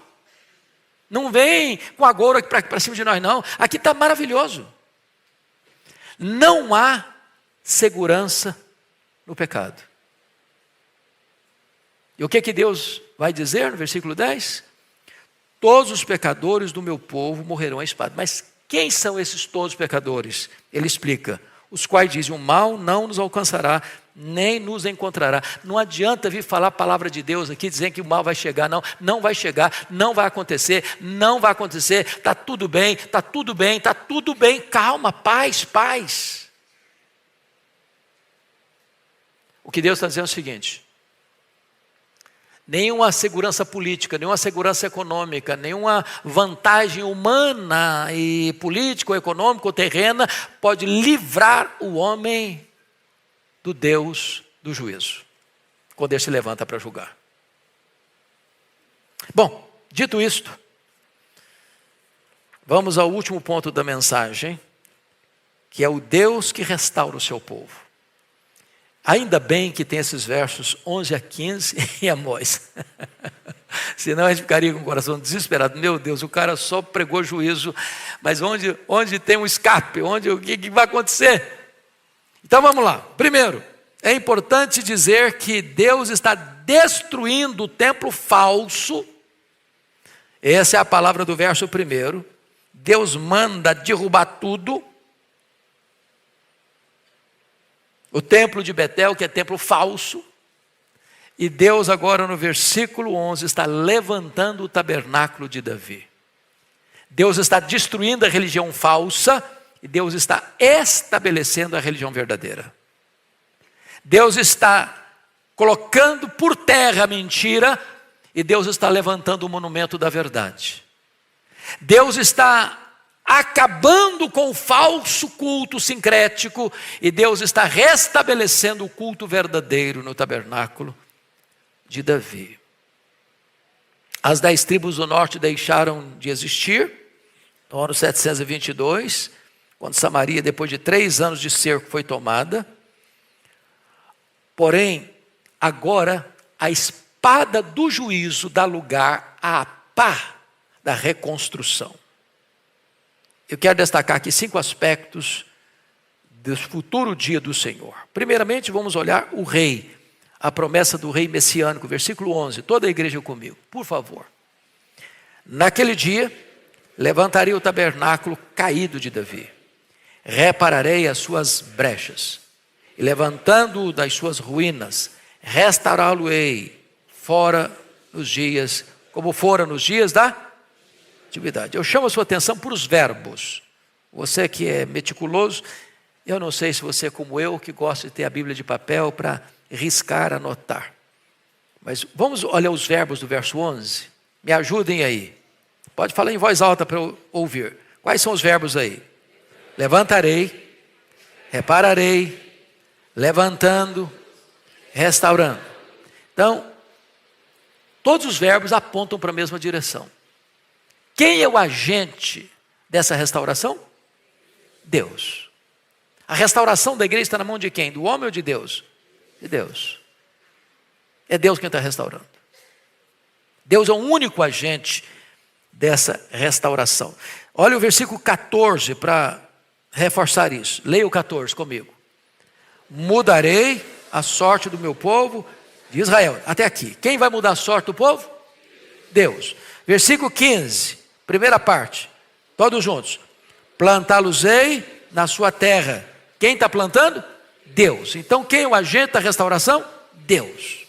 A: Não vem com a goura para cima de nós, não. Aqui está maravilhoso. Não há segurança no pecado. E o que Deus vai dizer no versículo 10? Todos os pecadores do meu povo morrerão à espada. Mas quem são esses todos os pecadores? Ele explica. Os quais dizem, o mal não nos alcançará, nem nos encontrará. Não adianta vir falar a palavra de Deus aqui, dizendo que o mal vai chegar. Não vai chegar, não vai acontecer, não vai acontecer. Está tudo bem, está tudo bem, está tudo bem. Calma, paz. O que Deus está dizendo é o seguinte: nenhuma segurança política, nenhuma segurança econômica, nenhuma vantagem humana e política, ou econômica, ou terrena pode livrar o homem do Deus do juízo, quando ele se levanta para julgar. Bom, dito isto, vamos ao último ponto da mensagem, que é o Deus que restaura o seu povo. Ainda bem que tem esses versos 11 a 15 e Amós. Senão a gente ficaria com o coração desesperado. Meu Deus, o cara só pregou juízo, mas onde tem um escape? O que vai acontecer? Então vamos lá. Primeiro, é importante dizer que Deus está destruindo o templo falso. Essa é a palavra do verso primeiro. Deus manda derrubar tudo. O templo de Betel, que é templo falso. E Deus agora no versículo 11 está levantando o tabernáculo de Davi. Deus está destruindo a religião falsa e Deus está estabelecendo a religião verdadeira. Deus está colocando por terra a mentira e Deus está levantando o monumento da verdade. Deus está acabando com o falso culto sincrético e Deus está restabelecendo o culto verdadeiro no tabernáculo de Davi. As 10 tribos do norte deixaram de existir no ano 722, quando Samaria, depois de 3 anos de cerco, foi tomada. Porém, agora a espada do juízo dá lugar à pá da reconstrução. Eu quero destacar aqui 5 aspectos do futuro dia do Senhor. Primeiramente, vamos olhar o rei, a promessa do rei messiânico, versículo 11. Toda a igreja comigo, por favor. Naquele dia, levantarei o tabernáculo caído de Davi, repararei as suas brechas, e levantando-o das suas ruínas, restaurá-lo-ei fora nos dias, como fora nos dias da atividade. Eu chamo a sua atenção para os verbos. Você que é meticuloso, eu não sei se você é como eu, que gosta de ter a Bíblia de papel para riscar, anotar. Mas vamos olhar os verbos do verso 11? Me ajudem aí. Pode falar em voz alta para eu ouvir. Quais são os verbos aí? Levantarei, repararei, levantando, restaurando. Então, todos os verbos apontam para a mesma direção. Quem é o agente dessa restauração? Deus. A restauração da igreja está na mão de quem? Do homem ou de Deus? De Deus. É Deus quem está restaurando. Deus é o único agente dessa restauração. Olha o versículo 14 para reforçar isso. Leia o 14 comigo. Mudarei a sorte do meu povo de Israel. Até aqui. Quem vai mudar a sorte do povo? Deus. Versículo 15. Primeira parte, todos juntos. Plantá-los-ei na sua terra. Quem está plantando? Deus. Então quem é o agente da restauração? Deus.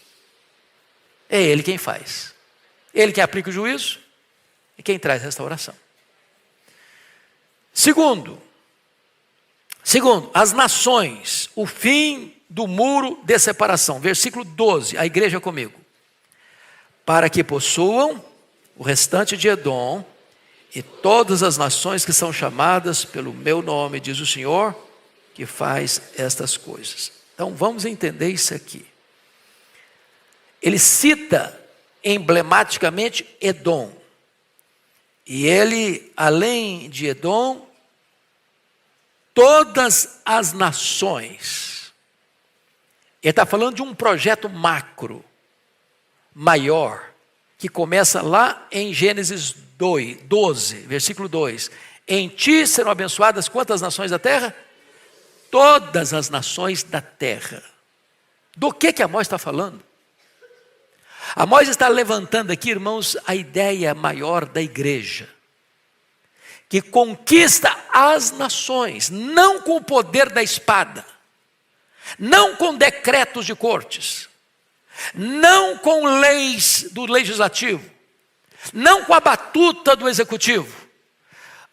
A: É Ele quem faz. Ele quem aplica o juízo e quem traz restauração. Segundo, as nações, o fim do muro de separação. Versículo 12, a igreja comigo. Para que possuam o restante de Edom e todas as nações que são chamadas pelo meu nome, diz o Senhor, que faz estas coisas. Então vamos entender isso aqui. Ele cita emblematicamente Edom. E ele, além de Edom, todas as nações. Ele está falando de um projeto macro, maior, que começa lá em Gênesis 12, versículo 2. Em ti serão abençoadas quantas nações da terra? Todas as nações da terra. Do que Amós está falando? Amós está levantando aqui, irmãos, a ideia maior da igreja, que conquista as nações, não com o poder da espada, não com decretos de cortes, não com leis do legislativo, não com a batuta do executivo.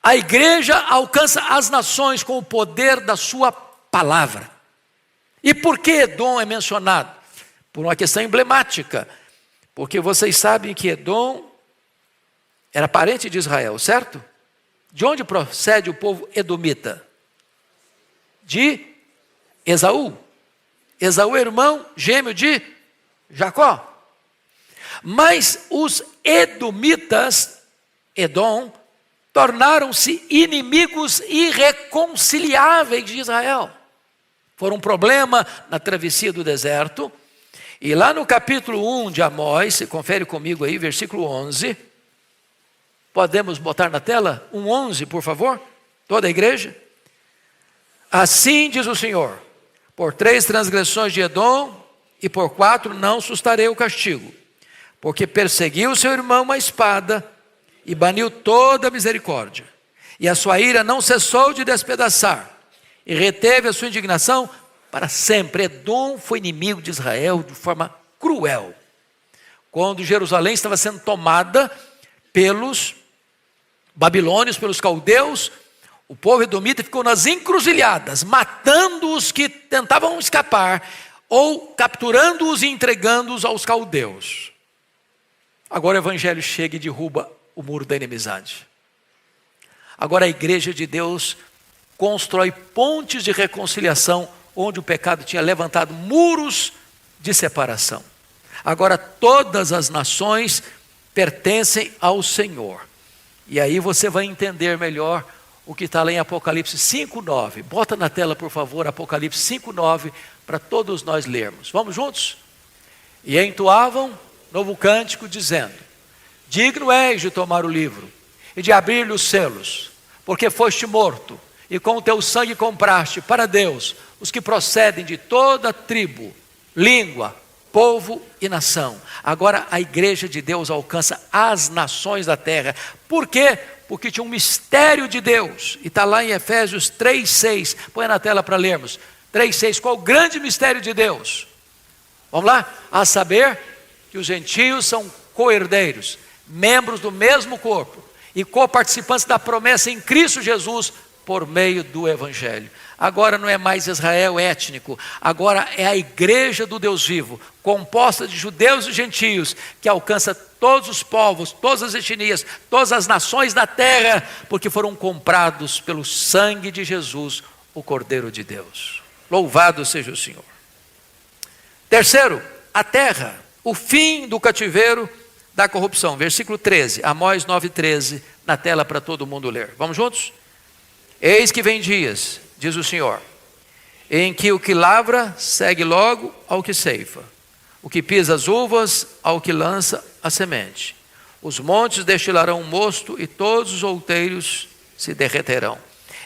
A: A igreja alcança as nações com o poder da sua palavra. E por que Edom é mencionado? Por uma questão emblemática. Porque vocês sabem que Edom era parente de Israel, certo? De onde procede o povo edomita? De Esaú. Esaú é irmão gêmeo de Jacó. Mas os edomitas, Edom, tornaram-se inimigos irreconciliáveis de Israel. Foram um problema na travessia do deserto. E lá no capítulo 1 de Amós, se confere comigo aí, versículo 11. Podemos botar na tela? 1:11, por favor? Toda a igreja. Assim diz o Senhor: por 3 transgressões de Edom e por 4 não sustarei o castigo, porque perseguiu seu irmão a espada e baniu toda a misericórdia, e a sua ira não cessou de despedaçar, e reteve a sua indignação para sempre. Edom foi inimigo de Israel de forma cruel. Quando Jerusalém estava sendo tomada pelos babilônios, pelos caldeus, o povo edomita ficou nas encruzilhadas, matando os que tentavam escapar, ou capturando-os e entregando-os aos caldeus. Agora o evangelho chega e derruba o muro da inimizade. Agora a igreja de Deus constrói pontes de reconciliação, onde o pecado tinha levantado muros de separação. Agora todas as nações pertencem ao Senhor. E aí você vai entender melhor o que está lá em Apocalipse 5:9. Bota na tela, por favor, Apocalipse 5:9, para todos nós lermos. Vamos juntos? E entoavam novo cântico, dizendo: digno és de tomar o livro e de abrir-lhe os selos, porque foste morto, e com o teu sangue compraste para Deus os que procedem de toda tribo, língua, povo e nação. Agora a igreja de Deus alcança as nações da terra. Por quê? Porque tinha um mistério de Deus. E está lá em Efésios 3:6. Põe na tela para lermos. 3:6. Qual o grande mistério de Deus? Vamos lá? A saber que os gentios são co-herdeiros, membros do mesmo corpo e co-participantes da promessa em Cristo Jesus por meio do Evangelho. Agora não é mais Israel étnico, agora é a igreja do Deus vivo, composta de judeus e gentios, que alcança todos os povos, todas as etnias, todas as nações da terra, porque foram comprados pelo sangue de Jesus, o Cordeiro de Deus. Louvado seja o Senhor. Terceiro, a terra, o fim do cativeiro da corrupção. Versículo 13, Amós 9:13, na tela para todo mundo ler. Vamos juntos? Eis que vem dias, diz o Senhor, em que o que lavra segue logo ao que ceifa, o que pisa as uvas ao que lança a semente. Os montes destilarão mosto e todos os outeiros se derreterão.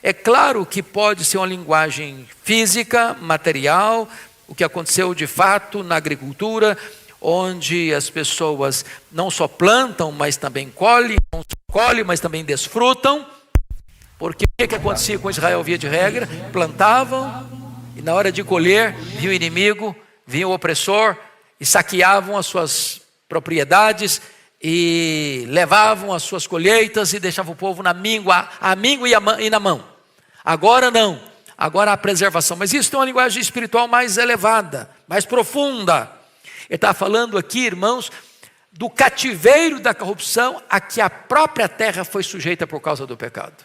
A: É claro que pode ser uma linguagem física, material, o que aconteceu de fato na agricultura, onde as pessoas não só plantam, mas também colhem, não só colhem, mas também desfrutam. Porque o que acontecia com Israel via de regra? Plantavam e na hora de colher vinha o inimigo, vinha o opressor e saqueavam as suas propriedades e levavam as suas colheitas e deixavam o povo na míngua, e na mão. Agora não, agora há preservação. Mas isso tem uma linguagem espiritual mais elevada, mais profunda. Ele está falando aqui, irmãos, do cativeiro da corrupção a que a própria terra foi sujeita por causa do pecado.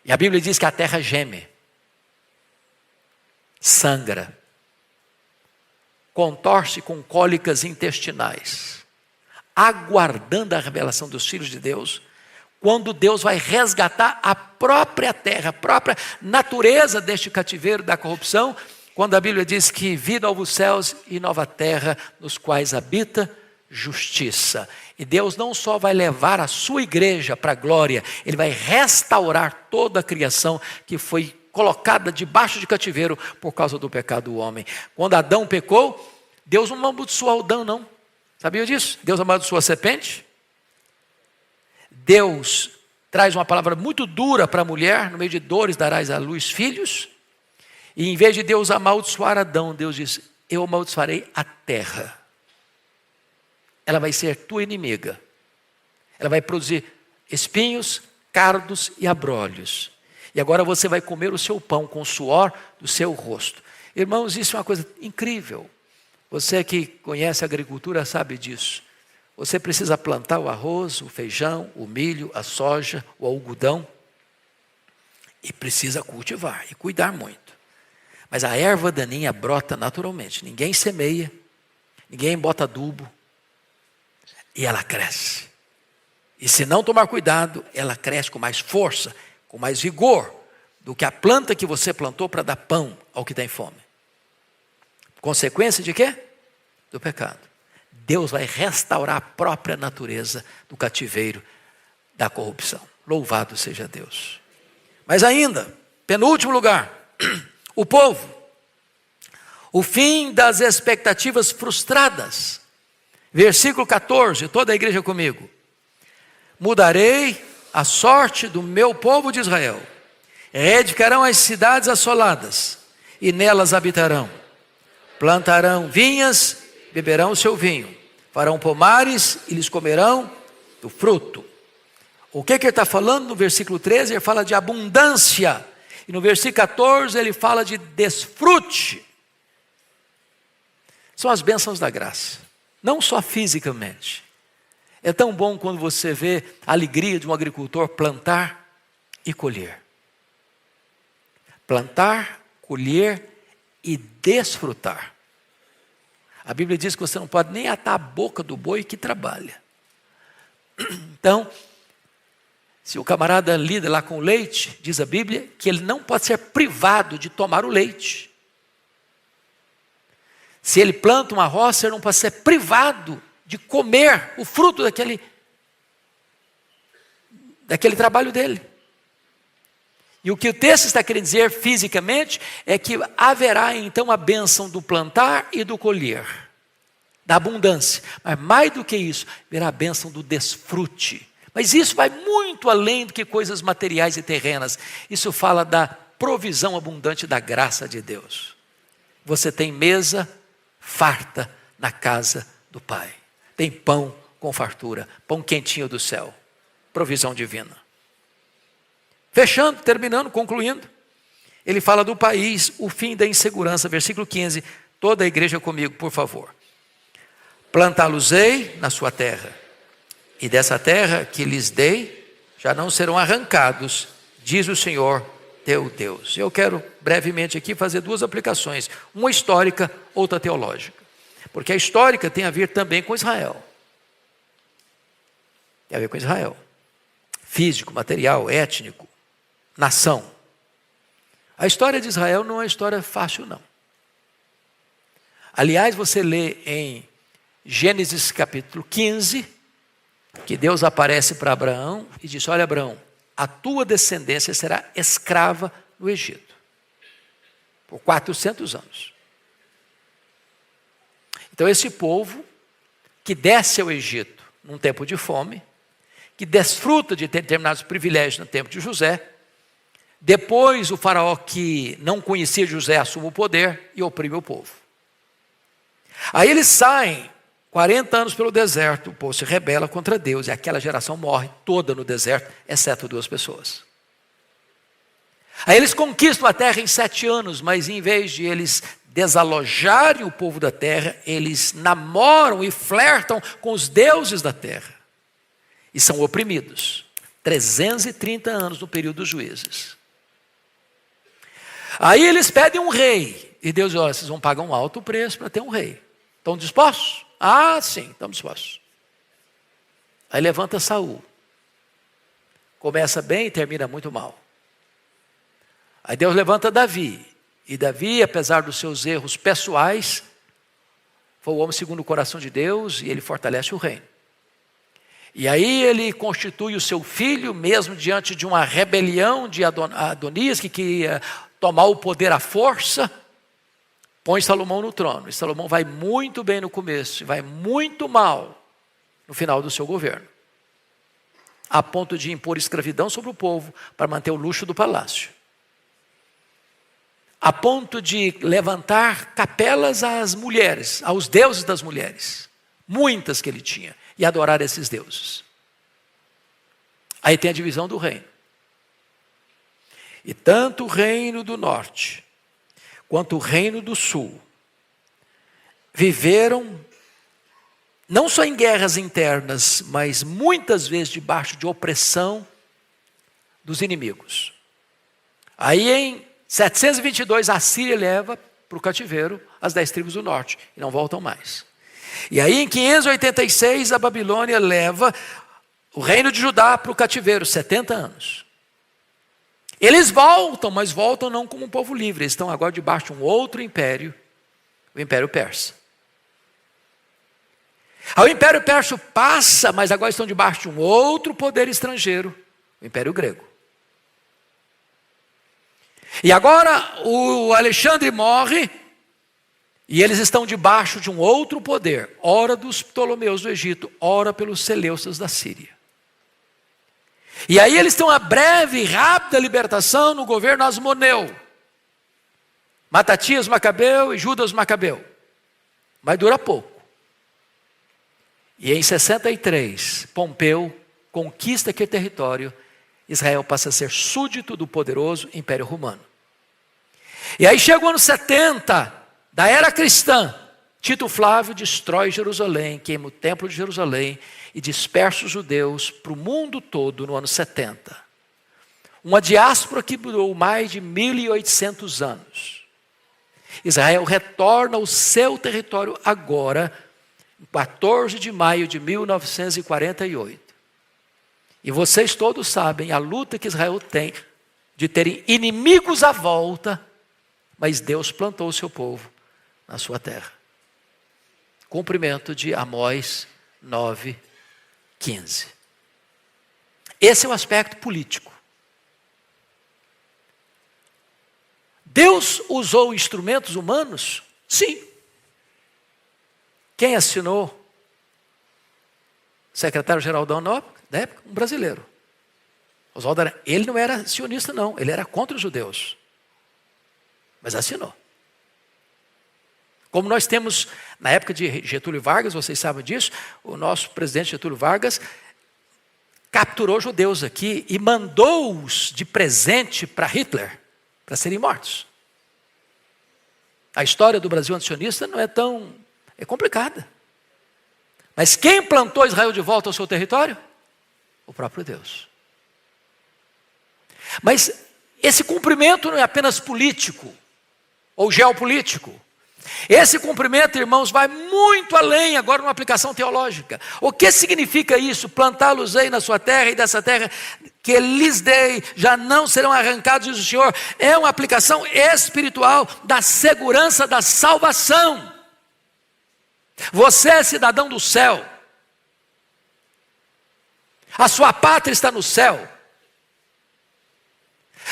A: E a Bíblia diz que a terra geme, sangra, contorce com cólicas intestinais, aguardando a revelação dos filhos de Deus, quando Deus vai resgatar a própria terra, a própria natureza deste cativeiro da corrupção, quando a Bíblia diz que vi novos céus e nova terra, nos quais habita justiça. E Deus não só vai levar a sua igreja para a glória, Ele vai restaurar toda a criação que foi colocada debaixo de cativeiro por causa do pecado do homem. Quando Adão pecou, Deus não amaldiçoou Adão, não. Sabia disso? Deus amaldiçoou a serpente. Deus traz uma palavra muito dura para a mulher: no meio de dores darás à luz filhos. E em vez de Deus amaldiçoar Adão, Deus diz: eu amaldiçoarei a terra. Ela vai ser tua inimiga. Ela vai produzir espinhos, cardos e abrolhos. E agora você vai comer o seu pão com o suor do seu rosto. Irmãos, isso é uma coisa incrível. Você que conhece a agricultura sabe disso. Você precisa plantar o arroz, o feijão, o milho, a soja, o algodão. E precisa cultivar e cuidar muito. Mas a erva daninha brota naturalmente. Ninguém semeia, ninguém bota adubo. E ela cresce. E se não tomar cuidado, ela cresce com mais força, com mais vigor do que a planta que você plantou para dar pão ao que tem fome. Consequência de quê? Do pecado. Deus vai restaurar a própria natureza do cativeiro da corrupção. Louvado seja Deus. Mas ainda, penúltimo lugar, o povo. O fim das expectativas frustradas. Versículo 14, toda a igreja comigo. Mudarei a sorte do meu povo de Israel. Reedificarão as cidades assoladas e nelas habitarão. Plantarão vinhas, beberão o seu vinho. Farão pomares e lhes comerão do fruto. O que ele está falando no versículo 13? Ele fala de abundância. E no versículo 14 ele fala de desfrute. São as bênçãos da graça. Não só fisicamente. É tão bom quando você vê a alegria de um agricultor plantar e colher. Plantar, colher e desfrutar. A Bíblia diz que você não pode nem atar a boca do boi que trabalha. Então, se o camarada lida lá com o leite, diz a Bíblia, que ele não pode ser privado de tomar o leite. Se ele planta uma roça, ele não pode ser privado de comer o fruto daquele trabalho dele. E o que o texto está querendo dizer fisicamente é que haverá então a bênção do plantar e do colher, da abundância. Mas mais do que isso, haverá a bênção do desfrute. Mas isso vai muito além do que coisas materiais e terrenas. Isso fala da provisão abundante da graça de Deus. Você tem mesa farta na casa do Pai. Tem pão com fartura, pão quentinho do céu, provisão divina. Fechando, terminando, concluindo, ele fala do país, o fim da insegurança, versículo 15, toda a igreja comigo, por favor. Plantá-los-ei na sua terra, e dessa terra que lhes dei, já não serão arrancados, diz o Senhor teu Deus. Eu quero brevemente aqui fazer duas aplicações, uma histórica, outra teológica. Porque a histórica tem a ver também com Israel. Tem a ver com Israel. Físico, material, étnico, nação. A história de Israel não é uma história fácil, não. Aliás, você lê em Gênesis capítulo 15, que Deus aparece para Abraão e diz: olha, Abraão, a tua descendência será escrava no Egito. Por 400 anos. Então esse povo que desce ao Egito num tempo de fome, que desfruta de determinados privilégios no tempo de José, depois o faraó que não conhecia José assume o poder e oprime o povo. Aí eles saem 40 anos pelo deserto, o povo se rebela contra Deus e aquela geração morre toda no deserto, exceto 2 pessoas. Aí eles conquistam a terra em 7 anos, mas em vez de eles desalojarem o povo da terra, eles namoram e flertam com os deuses da terra. E são oprimidos. 330 anos no período dos juízes. Aí eles pedem um rei. E Deus diz: olha, vocês vão pagar um alto preço para ter um rei. Estão dispostos? Ah, sim, estamos dispostos. Aí levanta Saul. Começa bem e termina muito mal. Aí Deus levanta Davi. E Davi, apesar dos seus erros pessoais, foi o homem segundo o coração de Deus e ele fortalece o reino. E aí ele constitui o seu filho, mesmo diante de uma rebelião de Adonias, que queria tomar o poder à força, põe Salomão no trono. E Salomão vai muito bem no começo, e vai muito mal no final do seu governo. A ponto de impor escravidão sobre o povo para manter o luxo do palácio. A ponto de levantar capelas às mulheres, aos deuses das mulheres. Muitas que ele tinha. E adorar esses deuses. Aí tem a divisão do reino. E tanto o reino do norte, quanto o reino do sul viveram não só em guerras internas, mas muitas vezes debaixo de opressão dos inimigos. Aí em 722 a Síria leva para o cativeiro as 10 tribos do norte e não voltam mais. E aí em 586 a Babilônia leva o reino de Judá para o cativeiro, 70 anos. Eles voltam, mas voltam não como um povo livre, eles estão agora debaixo de um outro império, o Império Persa. O Império Persa passa, mas agora estão debaixo de um outro poder estrangeiro, o Império Grego. E agora o Alexandre morre, e eles estão debaixo de um outro poder, ora dos Ptolomeus do Egito, ora pelos Seleucidas da Síria. E aí eles têm uma breve e rápida libertação no governo Asmoneu, Matatias Macabeu e Judas Macabeu, mas dura pouco. E em 63, Pompeu conquista aquele território, Israel passa a ser súdito do poderoso Império Romano. E aí chega o ano 70 da era cristã, Tito Flávio destrói Jerusalém, queima o templo de Jerusalém e dispersa os judeus para o mundo todo no ano 70. Uma diáspora que durou mais de 1.800 anos. Israel retorna ao seu território agora, em 14 de maio de 1948. E vocês todos sabem a luta que Israel tem de terem inimigos à volta, mas Deus plantou o seu povo na sua terra. Cumprimento de Amós 9:15. Esse é o aspecto político. Deus usou instrumentos humanos? Sim. Quem assinou? Secretário-geral da ONU, da época, um brasileiro. Oswaldo Aranha. Ele não era sionista, não. Ele era contra os judeus. Mas assinou. Como nós temos, na época de Getúlio Vargas, vocês sabem disso, o nosso presidente Getúlio Vargas capturou judeus aqui e mandou-os de presente para Hitler, para serem mortos. A história do Brasil antisionista não é tão... é complicada. Mas quem plantou Israel de volta ao seu território? O próprio Deus. Mas esse cumprimento não é apenas político ou geopolítico. Esse cumprimento, irmãos, vai muito além agora numa aplicação teológica. O que significa isso? Plantá-los-ei na sua terra e dessa terra que lhes dei, já não serão arrancados, diz o Senhor. É uma aplicação espiritual da segurança da salvação. Você é cidadão do céu. A sua pátria está no céu.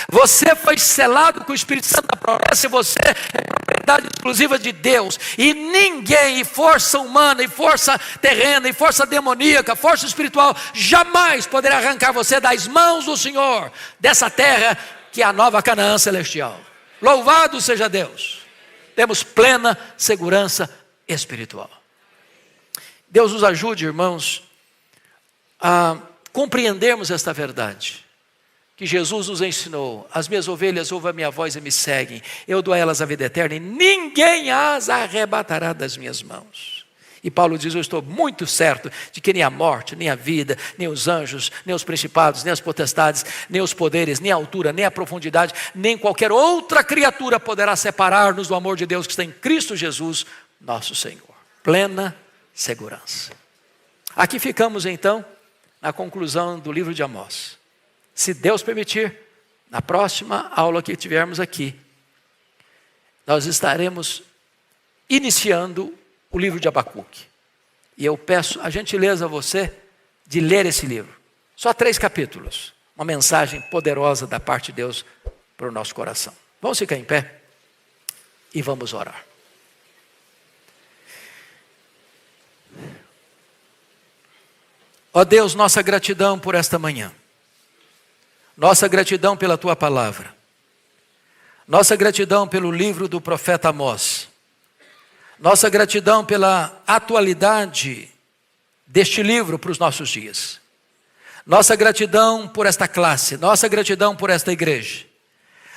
A: Você foi selado com o Espírito Santo da promessa e você é propriedade exclusiva de Deus. E ninguém, e força humana, e força terrena, e força demoníaca, força espiritual, jamais poderá arrancar você das mãos do Senhor, dessa terra que é a nova Canaã celestial. Louvado seja Deus. Temos plena segurança espiritual. Deus nos ajude, irmãos, a compreendermos esta verdade que Jesus nos ensinou. As minhas ovelhas ouvem a minha voz e me seguem. Eu dou a elas a vida eterna e ninguém as arrebatará das minhas mãos. E Paulo diz, eu estou muito certo de que nem a morte, nem a vida, nem os anjos, nem os principados, nem as potestades, nem os poderes, nem a altura, nem a profundidade, nem qualquer outra criatura poderá separar-nos do amor de Deus que está em Cristo Jesus, nosso Senhor. Plena segurança. Aqui ficamos então na conclusão do livro de Amós. Se Deus permitir, na próxima aula que tivermos aqui, nós estaremos iniciando o livro de Abacuque. E eu peço a gentileza a você de ler esse livro. Só 3 capítulos. Uma mensagem poderosa da parte de Deus para o nosso coração. Vamos ficar em pé e vamos orar. Ó Deus, nossa gratidão por esta manhã. Nossa gratidão pela Tua palavra. Nossa gratidão pelo livro do profeta Amós. Nossa gratidão pela atualidade deste livro para os nossos dias. Nossa gratidão por esta classe. Nossa gratidão por esta igreja.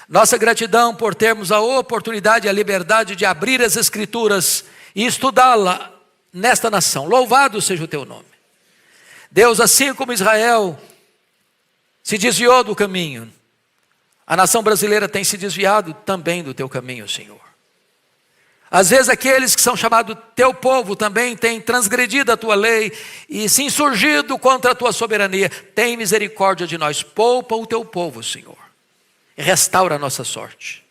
A: Nossa gratidão por termos a oportunidade e a liberdade de abrir as Escrituras e estudá-la nesta nação. Louvado seja o teu nome. Deus, assim como Israel se desviou do caminho, a nação brasileira tem se desviado também do teu caminho, Senhor. Às vezes aqueles que são chamados teu povo também têm transgredido a tua lei e se insurgido contra a tua soberania. Tem misericórdia de nós, poupa o teu povo, Senhor. Restaura a nossa sorte.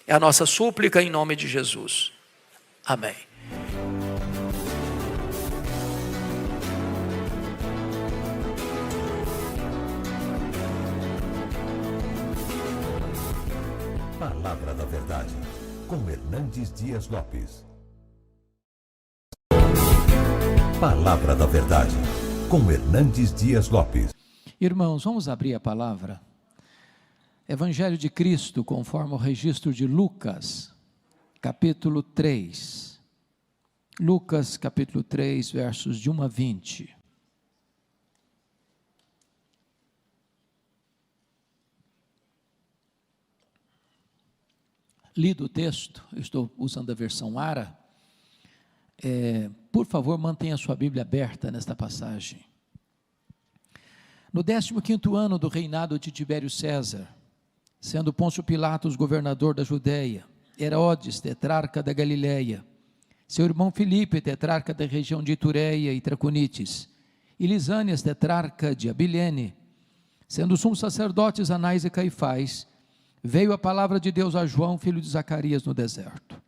A: É a nossa súplica em nome de Jesus. Amém.
B: Palavra da Verdade, com Hernandes Dias Lopes. Palavra da Verdade, com Hernandes Dias Lopes.
C: Irmãos, vamos abrir a palavra. Evangelho de Cristo, conforme o registro de Lucas, capítulo 3. Lucas, capítulo 3, versos de 1 a 20. Lido o texto, eu estou usando a versão ARA. Por favor, mantenha a sua Bíblia aberta nesta passagem. No 15º ano do reinado de Tibério César, sendo Pôncio Pilatos governador da Judeia, Herodes, tetrarca da Galileia, seu irmão Filipe, tetrarca da região de Itureia e Traconites, e Lisânias, tetrarca de Abilene, sendo sumos sacerdotes Anás e Caifás, veio a palavra de Deus a João, filho de Zacarias, no deserto.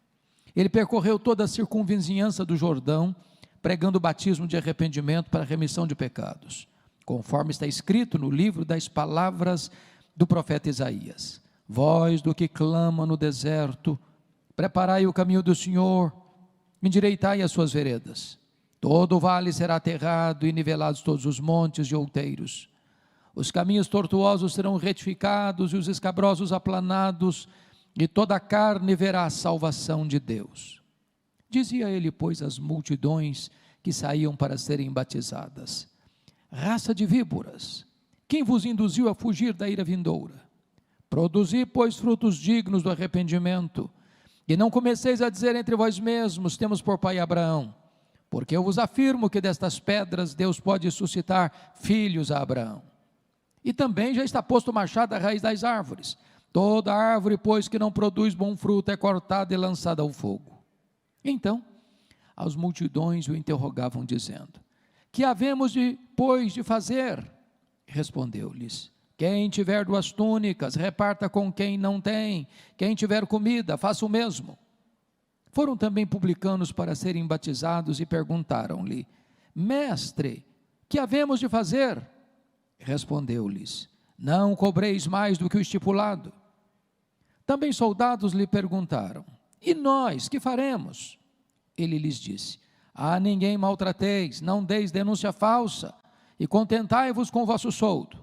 C: Ele percorreu toda a circunvizinhança do Jordão, pregando o batismo de arrependimento para a remissão de pecados, conforme está escrito no livro das palavras do profeta Isaías: voz do que clama no deserto, preparai o caminho do Senhor, endireitai as suas veredas. Todo o vale será aterrado e nivelados todos os montes e outeiros. Os caminhos tortuosos serão retificados e os escabrosos aplanados, e toda a carne verá a salvação de Deus. Dizia ele, pois, às multidões que saíam para serem batizadas: raça de víboras, quem vos induziu a fugir da ira vindoura? Produzi, pois, frutos dignos do arrependimento, e não comeceis a dizer entre vós mesmos: temos por pai Abraão, porque eu vos afirmo que destas pedras Deus pode suscitar filhos a Abraão. E também já está posto o machado à raiz das árvores. Toda árvore, pois, que não produz bom fruto é cortada e lançada ao fogo. Então, as multidões o interrogavam, dizendo: que havemos, pois, de fazer? Respondeu-lhes: quem tiver 2 túnicas, reparta com quem não tem. Quem tiver comida, faça o mesmo. Foram também publicanos para serem batizados e perguntaram-lhe: mestre, que havemos de fazer? Respondeu-lhes: não cobreis mais do que o estipulado. Também soldados lhe perguntaram: e nós, que faremos? Ele lhes disse: a ninguém maltrateis, não deis denúncia falsa, e contentai-vos com o vosso soldo.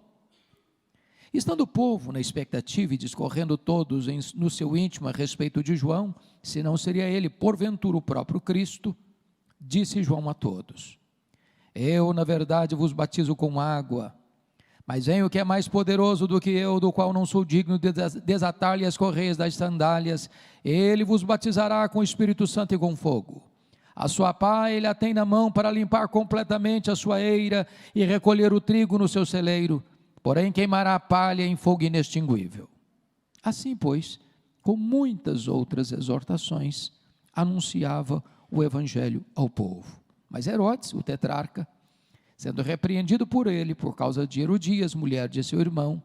C: Estando o povo na expectativa e discorrendo todos no seu íntimo a respeito de João, se não seria ele porventura o próprio Cristo, disse João a todos: eu na verdade vos batizo com água, mas vem o que é mais poderoso do que eu, do qual não sou digno de desatar-lhe as correias das sandálias. Ele vos batizará com o Espírito Santo e com fogo. A sua pá ele a tem na mão para limpar completamente a sua eira e recolher o trigo no seu celeiro, porém queimará a palha em fogo inextinguível. Assim, pois, com muitas outras exortações, anunciava o evangelho ao povo. Mas Herodes, o tetrarca, sendo repreendido por ele por causa de Herodias, mulher de seu irmão,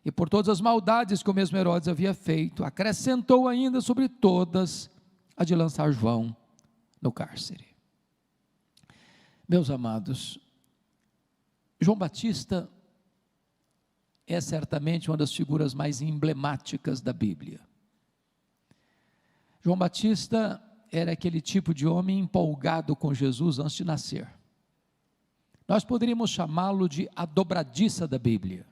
C: e por todas as maldades que o mesmo Herodes havia feito, acrescentou ainda sobre todas a de lançar João no cárcere. Meus amados, João Batista é certamente uma das figuras mais emblemáticas da Bíblia. João Batista era aquele tipo de homem empolgado com Jesus antes de nascer. Nós poderíamos chamá-lo de a dobradiça da Bíblia.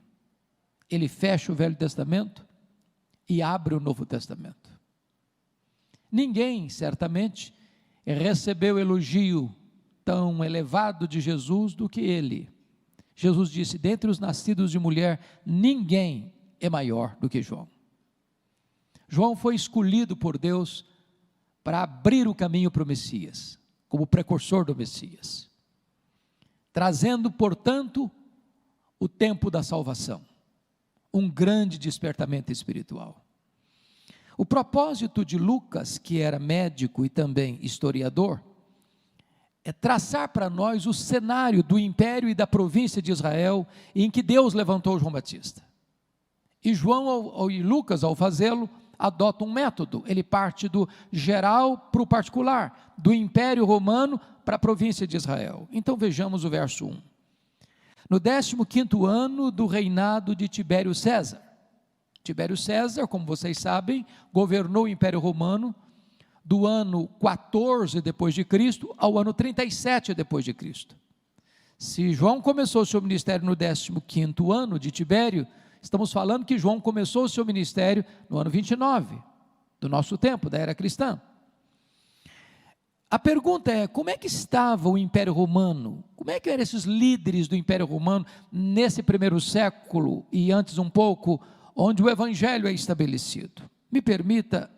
C: Ele fecha o Velho Testamento e abre o Novo Testamento. Ninguém, certamente, recebeu elogio tão elevado de Jesus do que ele. Jesus disse: dentre os nascidos de mulher, ninguém é maior do que João. João foi escolhido por Deus para abrir o caminho para o Messias, como precursor do Messias, trazendo, portanto, o tempo da salvação, um grande despertamento espiritual. O propósito de Lucas, que era médico e também historiador, é traçar para nós o cenário do império e da província de Israel em que Deus levantou João Batista. E e Lucas, ao fazê-lo, adota um método. Ele parte do geral para o particular, do império romano para a província de Israel. Então vejamos o verso 1. No 15º ano do reinado de Tibério César. Tibério César, como vocês sabem, governou o Império Romano do ano 14 depois de Cristo ao ano 37 depois de Cristo. Se João começou o seu ministério no 15º ano de Tibério, estamos falando que João começou o seu ministério no ano 29 do nosso tempo, da era cristã. A pergunta é, como é que estava o Império Romano? Como é que eram esses líderes do Império Romano nesse primeiro século e antes um pouco, onde o Evangelho é estabelecido? Me permita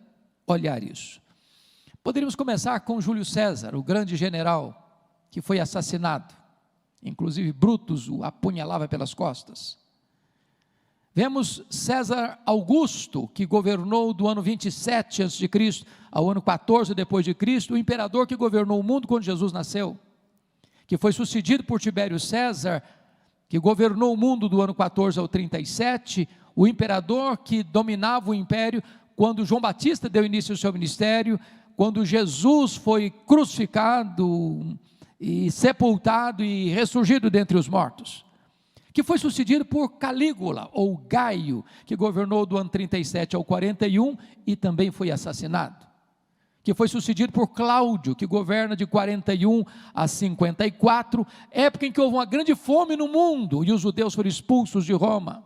C: olhar isso. Poderíamos começar com Júlio César, o grande general que foi assassinado. Inclusive Brutus o apunhalava pelas costas. Vemos César Augusto, que governou do ano 27 a.C. ao ano 14 depois de Cristo, o imperador que governou o mundo quando Jesus nasceu, que foi sucedido por Tibério César, que governou o mundo do ano 14 ao 37, o imperador que dominava o império quando João Batista deu início ao seu ministério, quando Jesus foi crucificado e sepultado e ressurgido dentre os mortos, que foi sucedido por Calígula, ou Gaio, que governou do ano 37 ao 41 e também foi assassinado, que foi sucedido por Cláudio, que governa de 41 a 54, época em que houve uma grande fome no mundo e os judeus foram expulsos de Roma,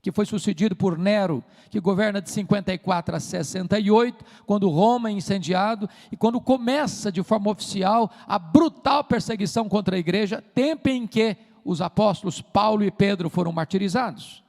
C: que foi sucedido por Nero, que governa de 54 a 68, quando Roma é incendiado, e quando começa de forma oficial a brutal perseguição contra a igreja, tempo em que os apóstolos Paulo e Pedro foram martirizados,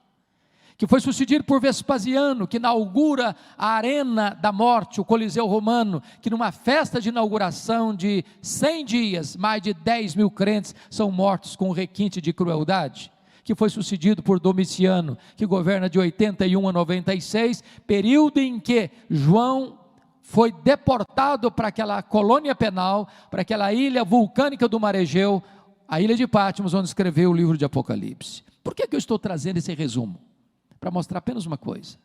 C: que foi sucedido por Vespasiano, que inaugura a arena da morte, o Coliseu Romano, que numa festa de inauguração de 100 dias, mais de 10 mil crentes são mortos com requinte de crueldade, que foi sucedido por Domiciano, que governa de 81 a 96, período em que João foi deportado para aquela colônia penal, para aquela ilha vulcânica do Mar Egeu, a ilha de Patmos, onde escreveu o livro de Apocalipse. Por que eu estou trazendo esse resumo? Para mostrar apenas uma coisa: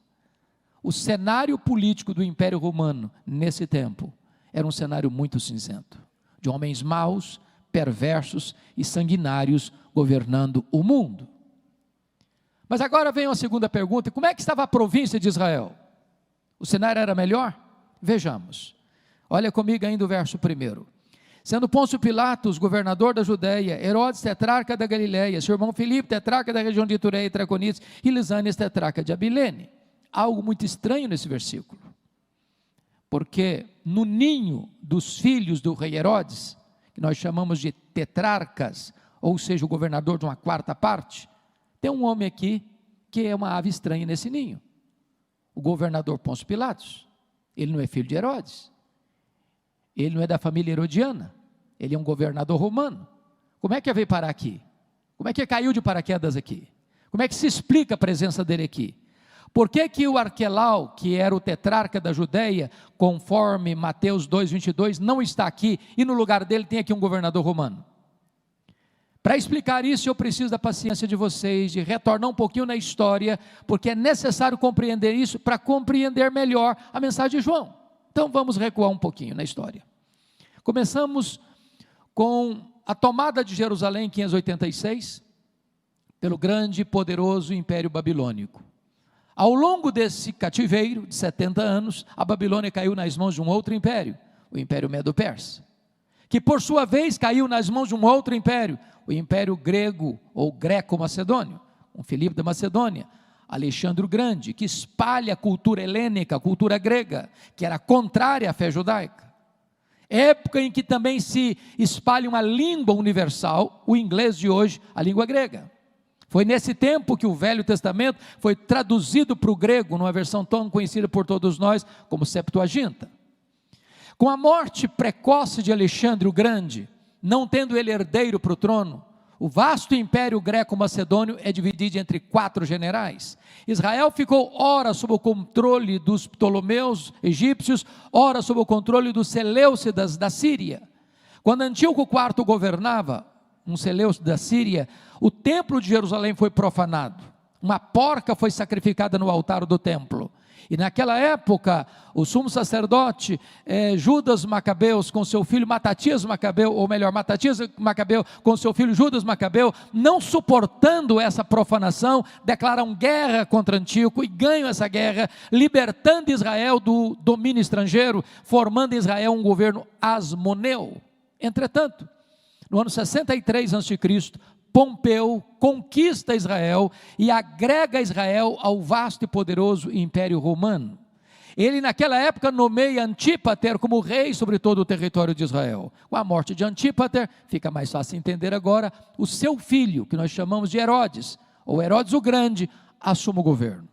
C: o cenário político do Império Romano, nesse tempo, era um cenário muito cinzento, de homens maus, perversos e sanguinários governando o mundo. Mas agora vem a segunda pergunta: como é que estava a província de Israel? O cenário era melhor? Vejamos, olha comigo ainda o verso 1. Sendo Pôncio Pilatos governador da Judeia, Herodes tetrarca da Galileia, seu irmão Filipe tetrarca da região de Itureia e Traconites, e Lisânias tetrarca de Abilene. Algo muito estranho nesse versículo, porque no ninho dos filhos do rei Herodes, que nós chamamos de tetrarcas, ou seja, o governador de uma quarta parte, tem um homem aqui que é uma ave estranha nesse ninho, o governador Pôncio Pilatos. Ele não é filho de Herodes, ele não é da família herodiana, ele é um governador romano. Como é que veio parar aqui? Como é que caiu de paraquedas aqui? Como é que se explica a presença dele aqui? Por que que o Arquelau, que era o tetrarca da Judeia, conforme Mateus 2:22, não está aqui, e no lugar dele tem aqui um governador romano? Para explicar isso, eu preciso da paciência de vocês, de retornar um pouquinho na história, porque é necessário compreender isso para compreender melhor a mensagem de João. Então vamos recuar um pouquinho na história. Começamos com a tomada de Jerusalém em 586, pelo grande e poderoso Império Babilônico. Ao longo desse cativeiro de 70 anos, a Babilônia caiu nas mãos de um outro império, o Império Medo-Persa, que por sua vez caiu nas mãos de um outro império, o Império Grego ou Greco-Macedônio, com Filipe da Macedônia, Alexandre o Grande, que espalha a cultura helênica, a cultura grega, que era contrária à fé judaica. Época em que também se espalha uma língua universal, o inglês de hoje, a língua grega. Foi nesse tempo que o Velho Testamento foi traduzido para o grego, numa versão tão conhecida por todos nós como Septuaginta. Com a morte precoce de Alexandre o Grande, não tendo ele herdeiro para o trono, o vasto império greco-macedônio é dividido entre 4 generais. Israel ficou ora sob o controle dos Ptolomeus egípcios, ora sob o controle dos Seleucidas da Síria. Quando Antíoco IV governava, um Seleucida da Síria, o templo de Jerusalém foi profanado. Uma porca foi sacrificada no altar do templo. E naquela época, o sumo sacerdote Judas Macabeus com seu filho Matatias Macabeu, ou melhor, Matatias Macabeu com seu filho Judas Macabeu, não suportando essa profanação, declaram guerra contra Antíoco e ganham essa guerra, libertando Israel do domínio estrangeiro, formando em Israel um governo asmoneu. Entretanto, no ano 63 a.C., Pompeu conquista Israel e agrega Israel ao vasto e poderoso Império Romano. Ele naquela época nomeia Antípater como rei sobre todo o território de Israel. Com a morte de Antípater, fica mais fácil entender agora, o seu filho, que nós chamamos de Herodes, ou Herodes o Grande, assume o governo.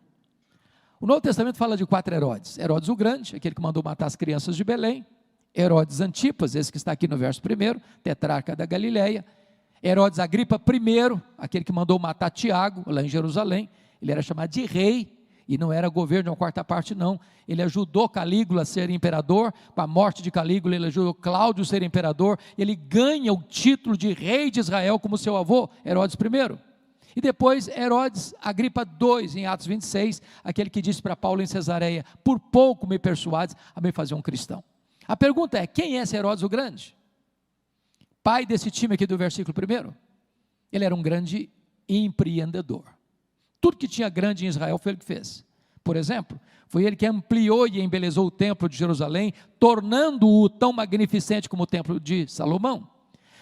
C: O Novo Testamento fala de 4 Herodes. Herodes o Grande, aquele que mandou matar as crianças de Belém. Herodes Antipas, esse que está aqui no verso 1, tetrarca da Galileia. Herodes Agripa I, aquele que mandou matar Tiago, lá em Jerusalém. Ele era chamado de rei, e não era governo de uma quarta parte não. Ele ajudou Calígula a ser imperador. Com a morte de Calígula, ele ajudou Cláudio a ser imperador. Ele ganha o título de rei de Israel como seu avô, Herodes I. E depois Herodes Agripa II, em Atos 26, aquele que disse para Paulo em Cesareia: por pouco me persuades a me fazer um cristão. A pergunta é, quem é esse Herodes o Grande? Pai desse time aqui do versículo 1, ele era um grande empreendedor. Tudo que tinha grande em Israel foi ele que fez. Por exemplo, foi ele que ampliou e embelezou o templo de Jerusalém, tornando-o tão magnificente como o templo de Salomão.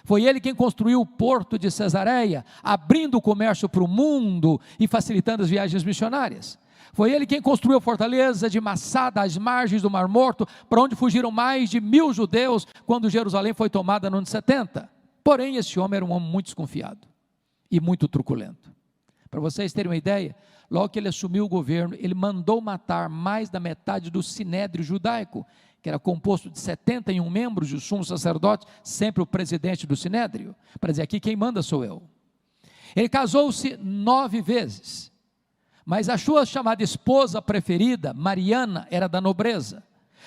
C: Foi ele quem construiu o porto de Cesareia, abrindo o comércio para o mundo e facilitando as viagens missionárias. Foi ele quem construiu a fortaleza de Massada, às margens do Mar Morto, para onde fugiram mais de 1000 judeus, quando Jerusalém foi tomada no ano 70. Porém, esse homem era um homem muito desconfiado e muito truculento. Para vocês terem uma ideia, logo que ele assumiu o governo, ele mandou matar mais da metade do sinédrio judaico, que era composto de 71 membros, e o sumo sacerdote, sempre o presidente do sinédrio, para dizer, aqui quem manda sou eu. Ele casou-se 9 vezes, mas a sua chamada esposa preferida, Mariana, era da nobreza.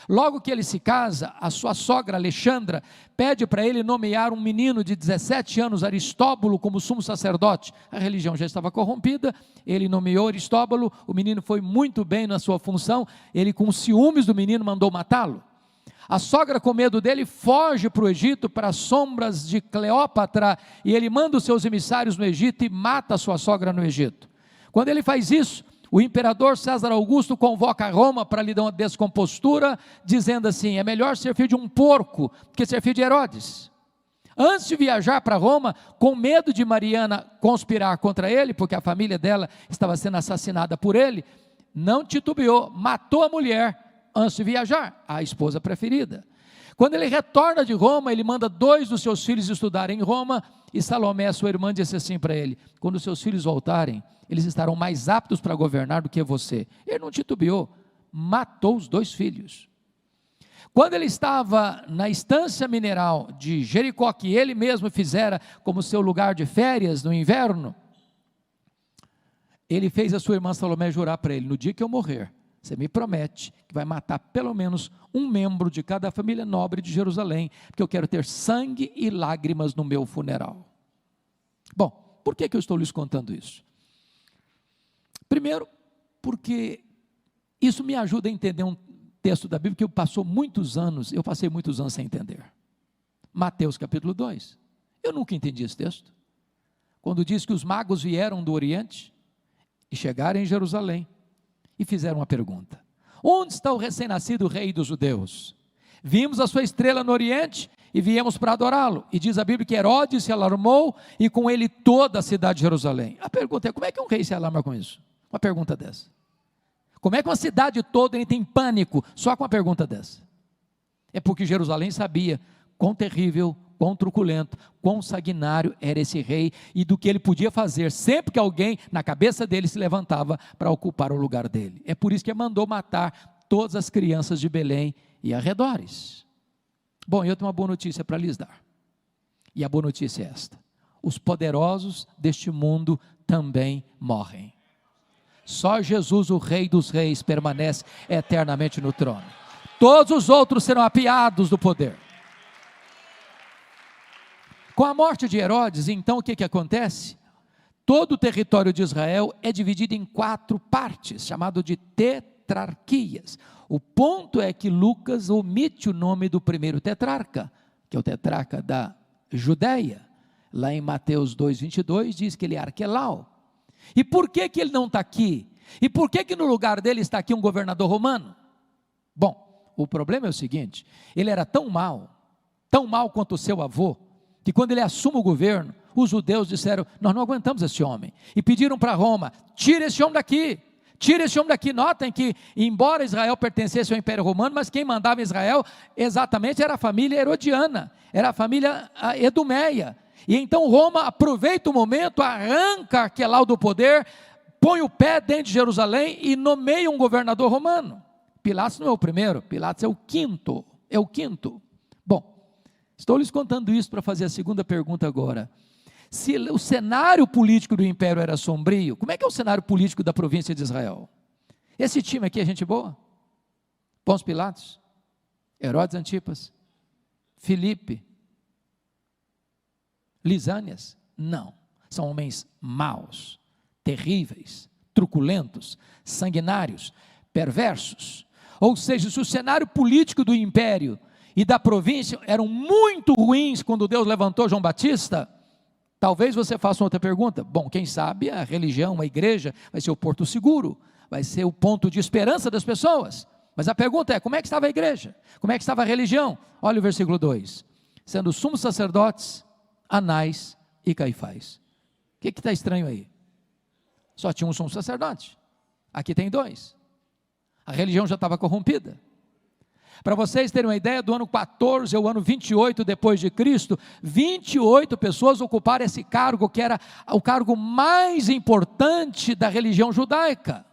C: Logo que ele se casa, a sua sogra Alexandra pede para ele nomear um menino de 17 anos, Aristóbulo, como sumo sacerdote. A religião já estava corrompida, ele nomeou Aristóbulo, o menino foi muito bem na sua função, ele com ciúmes do menino mandou matá-lo. A sogra, com medo dele, foge para o Egito, para as sombras de Cleópatra, e ele manda os seus emissários no Egito e mata a sua sogra no Egito. Quando ele faz isso, o imperador César Augusto convoca Roma para lhe dar uma descompostura, dizendo assim, é melhor ser filho de um porco que ser filho de Herodes. Antes de viajar para Roma, com medo de Mariana conspirar contra ele, porque a família dela estava sendo assassinada por ele, não titubeou, matou a mulher antes de viajar, a esposa preferida. Quando ele retorna de Roma, ele manda 2 dos seus filhos estudarem em Roma, e Salomé, sua irmã, disse assim para ele, quando os seus filhos voltarem, eles estarão mais aptos para governar do que você. Ele não titubeou, matou os 2 filhos. Quando ele estava na estância mineral de Jericó, que ele mesmo fizera como seu lugar de férias no inverno, ele fez a sua irmã Salomé jurar para ele, no dia que eu morrer, você me promete que vai matar pelo menos um membro de cada família nobre de Jerusalém, porque eu quero ter sangue e lágrimas no meu funeral. Bom, por que eu estou lhes contando isso? Primeiro, porque isso me ajuda a entender um texto da Bíblia que eu passei muitos anos sem entender. Mateus capítulo 2. Eu nunca entendi esse texto. Quando diz que os magos vieram do Oriente e chegaram em Jerusalém e fizeram uma pergunta: onde está o recém-nascido rei dos judeus? Vimos a sua estrela no Oriente e viemos para adorá-lo. E diz a Bíblia que Herodes se alarmou e com ele toda a cidade de Jerusalém. A pergunta é, como é que um rei se alarma com isso? Uma pergunta dessa. Como é que uma cidade toda tem pânico só com uma pergunta dessa? É porque Jerusalém sabia quão terrível, quão truculento, quão sanguinário era esse rei e do que ele podia fazer sempre que alguém na cabeça dele se levantava para ocupar o lugar dele. É por isso que ele mandou matar todas as crianças de Belém e arredores. Bom, eu tenho uma boa notícia para lhes dar. E a boa notícia é esta: os poderosos deste mundo também morrem. Só Jesus, o Rei dos Reis, permanece eternamente no trono. Todos os outros serão apiados do poder. Com a morte de Herodes, então o que acontece? Todo o território de Israel é dividido em 4 partes, chamado de tetrarquias. O ponto é que Lucas omite o nome do primeiro tetrarca, que é o tetrarca da Judeia. Lá em Mateus 2,22 diz que ele é Arquelau. E por que ele não está aqui? E por que no lugar dele está aqui um governador romano? Bom, o problema é o seguinte: ele era tão mal quanto o seu avô, que quando ele assume o governo, os judeus disseram: nós não aguentamos esse homem, e pediram para Roma: tira esse homem daqui, tira esse homem daqui. Notem que, embora Israel pertencesse ao Império Romano, mas quem mandava em Israel exatamente era a família herodiana, era a família Edomeia. E então Roma aproveita o momento, arranca Arquelau do poder, põe o pé dentro de Jerusalém e nomeia um governador romano. Pilatos não é o primeiro, Pilatos é o quinto. Bom, estou lhes contando isso para fazer a segunda pergunta agora. Se o cenário político do império era sombrio, como é que é o cenário político da província de Israel? Esse time aqui é gente boa? Pôncio Pilatos, Herodes Antipas, Filipe, Lisânias? Não, são homens maus, terríveis, truculentos, sanguinários, perversos. Ou seja, se o cenário político do império e da província eram muito ruins quando Deus levantou João Batista, talvez você faça outra pergunta. Bom, quem sabe a religião, a igreja vai ser o porto seguro, vai ser o ponto de esperança das pessoas. Mas a pergunta é: como é que estava a igreja? Como é que estava a religião? Olha o versículo 2: sendo sumos sacerdotes Anás e Caifás. O que está estranho aí? Só tinha um sumo sacerdote, aqui tem 2. A religião já estava corrompida. Para vocês terem uma ideia, do ano 14 ao ano 28 depois de Cristo, 28 pessoas ocuparam esse cargo, que era o cargo mais importante da religião judaica.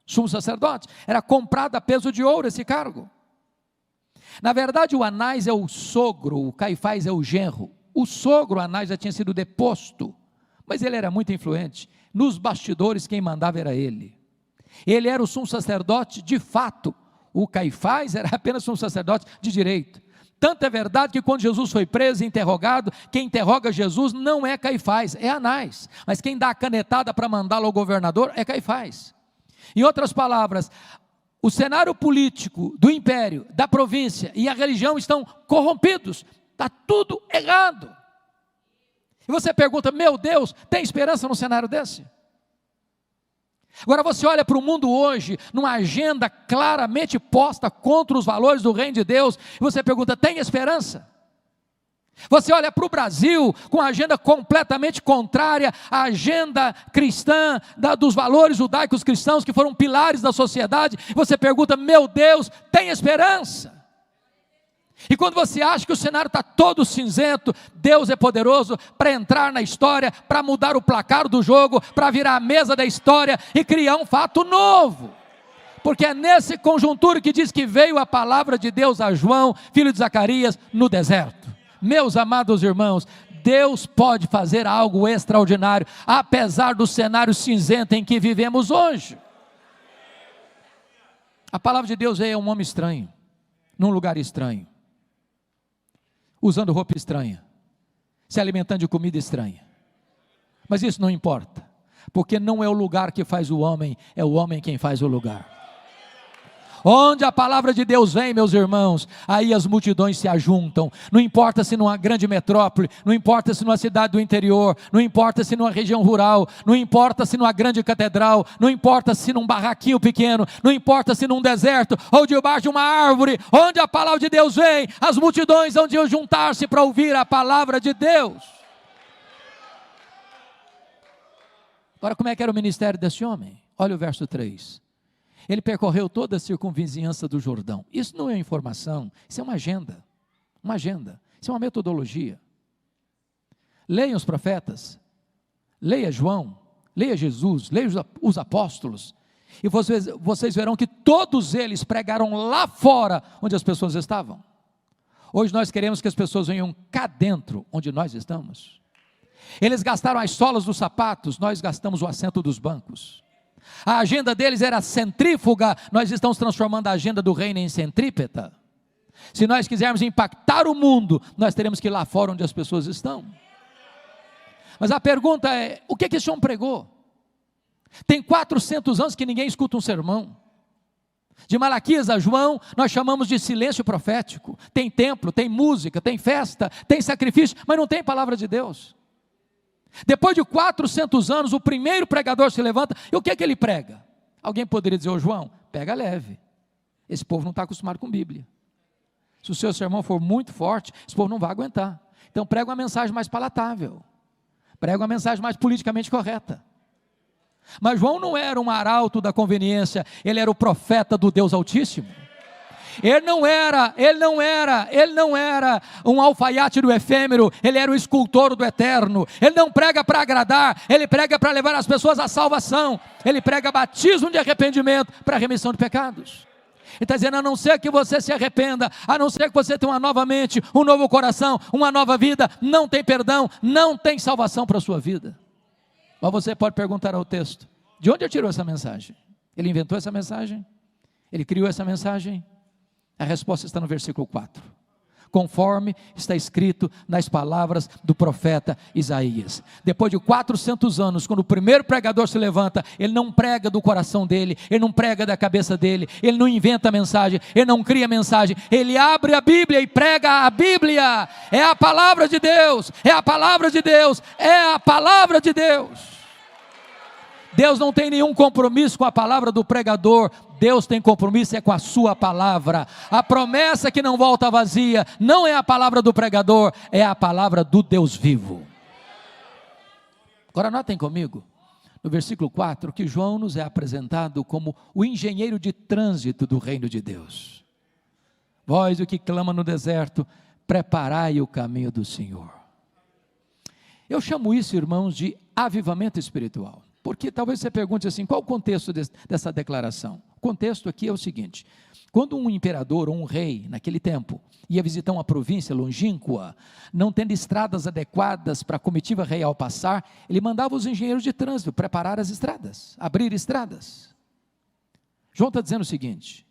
C: Sumo sacerdote, era comprado a peso de ouro esse cargo. Na verdade, o Anás é o sogro, o Caifás é o genro. O sogro Anás já tinha sido deposto, mas ele era muito influente. Nos bastidores quem mandava era ele. Ele era o sumo sacerdote de fato. O Caifás era apenas um sacerdote de direito. Tanto é verdade que quando Jesus foi preso e interrogado, quem interroga Jesus não é Caifás, é Anás. Mas quem dá a canetada para mandá-lo ao governador é Caifás. Em outras palavras, o cenário político do império, da província e a religião estão corrompidos. Está tudo errado. E você pergunta: meu Deus, tem esperança num cenário desse? Agora você olha para o mundo hoje, numa agenda claramente posta contra os valores do reino de Deus, e você pergunta: tem esperança? Você olha para o Brasil, com a agenda completamente contrária à agenda cristã, dos valores judaicos cristãos, que foram pilares da sociedade, e você pergunta: meu Deus, tem esperança? E quando você acha que o cenário está todo cinzento, Deus é poderoso para entrar na história, para mudar o placar do jogo, para virar a mesa da história e criar um fato novo. Porque é nesse conjuntura que diz que veio a palavra de Deus a João, filho de Zacarias, no deserto. Meus amados irmãos, Deus pode fazer algo extraordinário, apesar do cenário cinzento em que vivemos hoje. A palavra de Deus é um homem estranho, num lugar estranho, usando roupa estranha, se alimentando de comida estranha. Mas isso não importa, porque não é o lugar que faz o homem, é o homem quem faz o lugar. Onde a palavra de Deus vem, meus irmãos, aí as multidões se ajuntam. Não importa se numa grande metrópole, não importa se numa cidade do interior, não importa se numa região rural, não importa se numa grande catedral, não importa se num barraquinho pequeno, não importa se num deserto ou debaixo de uma árvore, onde a palavra de Deus vem, as multidões vão juntar-se para ouvir a palavra de Deus. Agora, como é que era o ministério desse homem? Olha o verso 3. Ele percorreu toda a circunvizinhança do Jordão. Isso não é informação, isso é uma agenda. Uma agenda. Isso é uma metodologia. Leiam os profetas, leia João, leia Jesus, leia os apóstolos, e vocês verão que todos eles pregaram lá fora, onde as pessoas estavam. Hoje nós queremos que as pessoas venham cá dentro, onde nós estamos. Eles gastaram as solas dos sapatos, nós gastamos o assento dos bancos. A agenda deles era centrífuga, nós estamos transformando a agenda do reino em centrípeta. Se nós quisermos impactar o mundo, nós teremos que ir lá fora onde as pessoas estão. Mas a pergunta é, o que esse homem pregou? Tem 400 anos que ninguém escuta um sermão. De Malaquias a João, nós chamamos de silêncio profético. Tem templo, tem música, tem festa, tem sacrifício, mas não tem palavra de Deus. Depois de 400 anos, o primeiro pregador se levanta, e o que é que ele prega? Alguém poderia dizer, ô João, pega leve, esse povo não está acostumado com Bíblia. Se o seu sermão for muito forte, esse povo não vai aguentar. Então prega uma mensagem mais palatável, prega uma mensagem mais politicamente correta. Mas João não era um arauto da conveniência, ele era o profeta do Deus Altíssimo. Ele não era um alfaiate do efêmero, ele era o escultor do eterno. Ele não prega para agradar, ele prega para levar as pessoas à salvação. Ele prega batismo de arrependimento para remissão de pecados. Ele está dizendo, a não ser que você se arrependa, a não ser que você tenha uma nova mente, um novo coração, uma nova vida, não tem perdão, não tem salvação para a sua vida. Mas você pode perguntar ao texto, de onde ele tirou essa mensagem? Ele inventou essa mensagem? Ele criou essa mensagem? A resposta está no versículo 4. Conforme está escrito nas palavras do profeta Isaías. Depois de 400 anos, quando o primeiro pregador se levanta, ele não prega do coração dele, ele não prega da cabeça dele, ele não inventa a mensagem, ele não cria a mensagem, ele abre a Bíblia e prega a Bíblia. É a palavra de Deus, é a palavra de Deus, é a palavra de Deus. Deus não tem nenhum compromisso com a palavra do pregador, Deus tem compromisso é com a sua palavra. A promessa que não volta vazia, não é a palavra do pregador, é a palavra do Deus vivo. Agora notem comigo, no versículo 4, que João nos é apresentado como o engenheiro de trânsito do reino de Deus. Vós o que clama no deserto, preparai o caminho do Senhor. Eu chamo isso, irmãos, de avivamento espiritual. Porque talvez você pergunte assim, qual o contexto dessa declaração? O contexto aqui é o seguinte, quando um imperador ou um rei, naquele tempo, ia visitar uma província longínqua, não tendo estradas adequadas para a comitiva real passar, ele mandava os engenheiros de trânsito preparar as estradas, abrir estradas. João está dizendo o seguinte,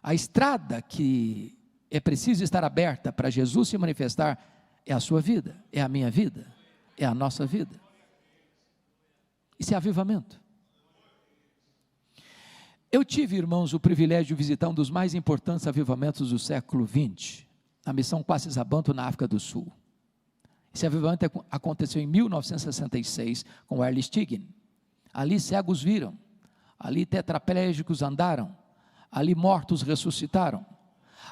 C: a estrada que é preciso estar aberta para Jesus se manifestar é a sua vida, é a minha vida, é a nossa vida. Isso é avivamento. Eu tive, irmãos, o privilégio de visitar um dos mais importantes avivamentos do século XX, a missão Quassisabanto na África do Sul. Esse avivamento aconteceu em 1966 com Earl Stiggin. Ali cegos viram, ali tetraplégicos andaram, ali mortos ressuscitaram.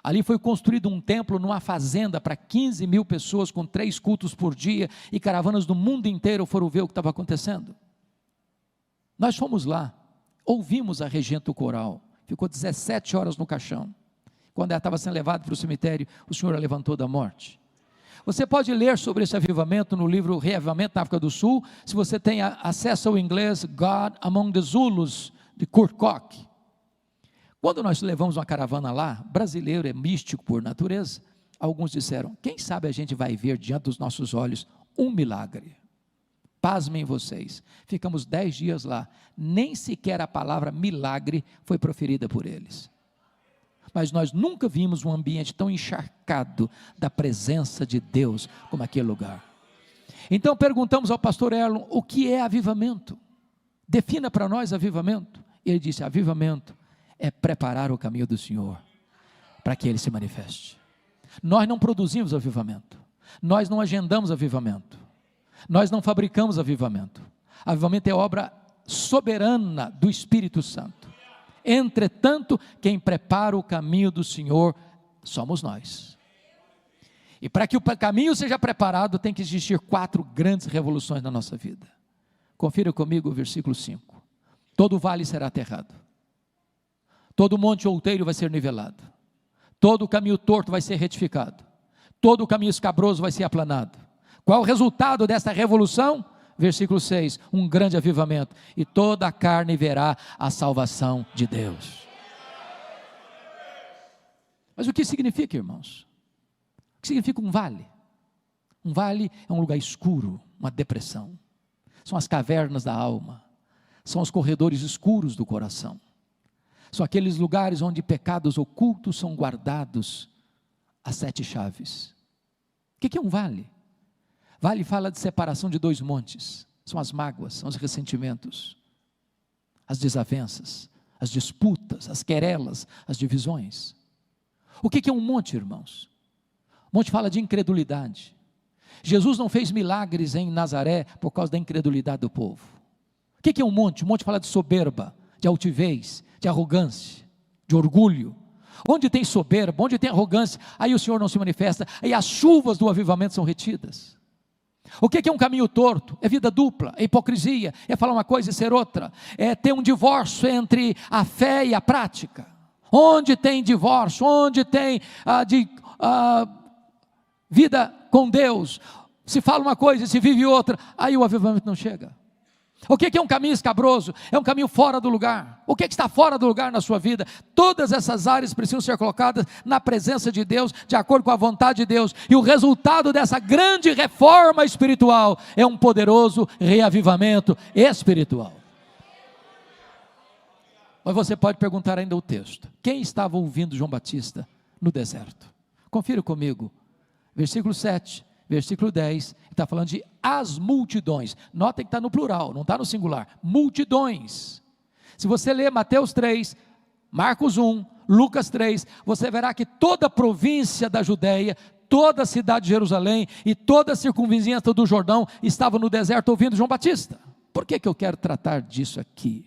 C: Ali foi construído um templo numa fazenda para 15 mil pessoas com 3 cultos por dia e caravanas do mundo inteiro foram ver o que estava acontecendo. Nós fomos lá, ouvimos a regente do coral, ficou 17 horas no caixão. Quando ela estava sendo levada para o cemitério, o Senhor a levantou da morte. Você pode ler sobre esse avivamento no livro Reavivamento na África do Sul, se você tem acesso ao inglês God Among the Zulus, de Kurt Koch. Quando nós levamos uma caravana lá, brasileiro é místico por natureza, alguns disseram, quem sabe a gente vai ver diante dos nossos olhos um milagre. Pasmem vocês, ficamos 10 dias lá, nem sequer a palavra milagre foi proferida por eles. Mas nós nunca vimos um ambiente tão encharcado da presença de Deus como aquele lugar. Então perguntamos ao pastor Erlon, o que é avivamento? Defina para nós avivamento. Ele disse, avivamento é preparar o caminho do Senhor, para que Ele se manifeste. Nós não produzimos avivamento, nós não agendamos avivamento. Nós não fabricamos avivamento. Avivamento é obra soberana do Espírito Santo. Entretanto, quem prepara o caminho do Senhor somos nós. E para que o caminho seja preparado, tem que existir 4 grandes revoluções na nossa vida. Confira comigo o versículo 5. Todo vale será aterrado. Todo monte outeiro vai ser nivelado. Todo caminho torto vai ser retificado. todo o caminho escabroso vai ser aplanado. Qual o resultado dessa revolução? Versículo 6, um grande avivamento, e toda a carne verá a salvação de Deus. Mas o que significa, irmãos? O que significa um vale? Um vale é um lugar escuro, uma depressão. São as cavernas da alma, são os corredores escuros do coração. São aqueles lugares onde pecados ocultos são guardados às 7 chaves. O que é um vale? Vale fala de separação de 2 montes. São as mágoas, são os ressentimentos, as desavenças, as disputas, as querelas, as divisões. O que é um monte, irmãos? Monte fala de incredulidade. Jesus não fez milagres em Nazaré por causa da incredulidade do povo. O que é um monte? O monte fala de soberba, de altivez, de arrogância, de orgulho. Onde tem soberba, onde tem arrogância, aí o Senhor não se manifesta, aí as chuvas do avivamento são retidas. O que é um caminho torto? É vida dupla, é hipocrisia, é falar uma coisa e ser outra, é ter um divórcio entre a fé e a prática. Onde tem divórcio, onde tem vida com Deus, se fala uma coisa e se vive outra, aí o avivamento não chega. O que é um caminho escabroso? É um caminho fora do lugar. O que está fora do lugar na sua vida? Todas essas áreas precisam ser colocadas na presença de Deus, de acordo com a vontade de Deus, e o resultado dessa grande reforma espiritual é um poderoso reavivamento espiritual. Mas você pode perguntar ainda o texto: quem estava ouvindo João Batista no deserto? Confira comigo, versículo 7, versículo 10, está falando de as multidões. Notem que está no plural, não está no singular. Multidões. Se você ler Mateus 3, Marcos 1, Lucas 3, você verá que toda a província da Judéia, toda a cidade de Jerusalém e toda a circunvizinhança do Jordão estava no deserto ouvindo João Batista. Por que eu quero tratar disso aqui?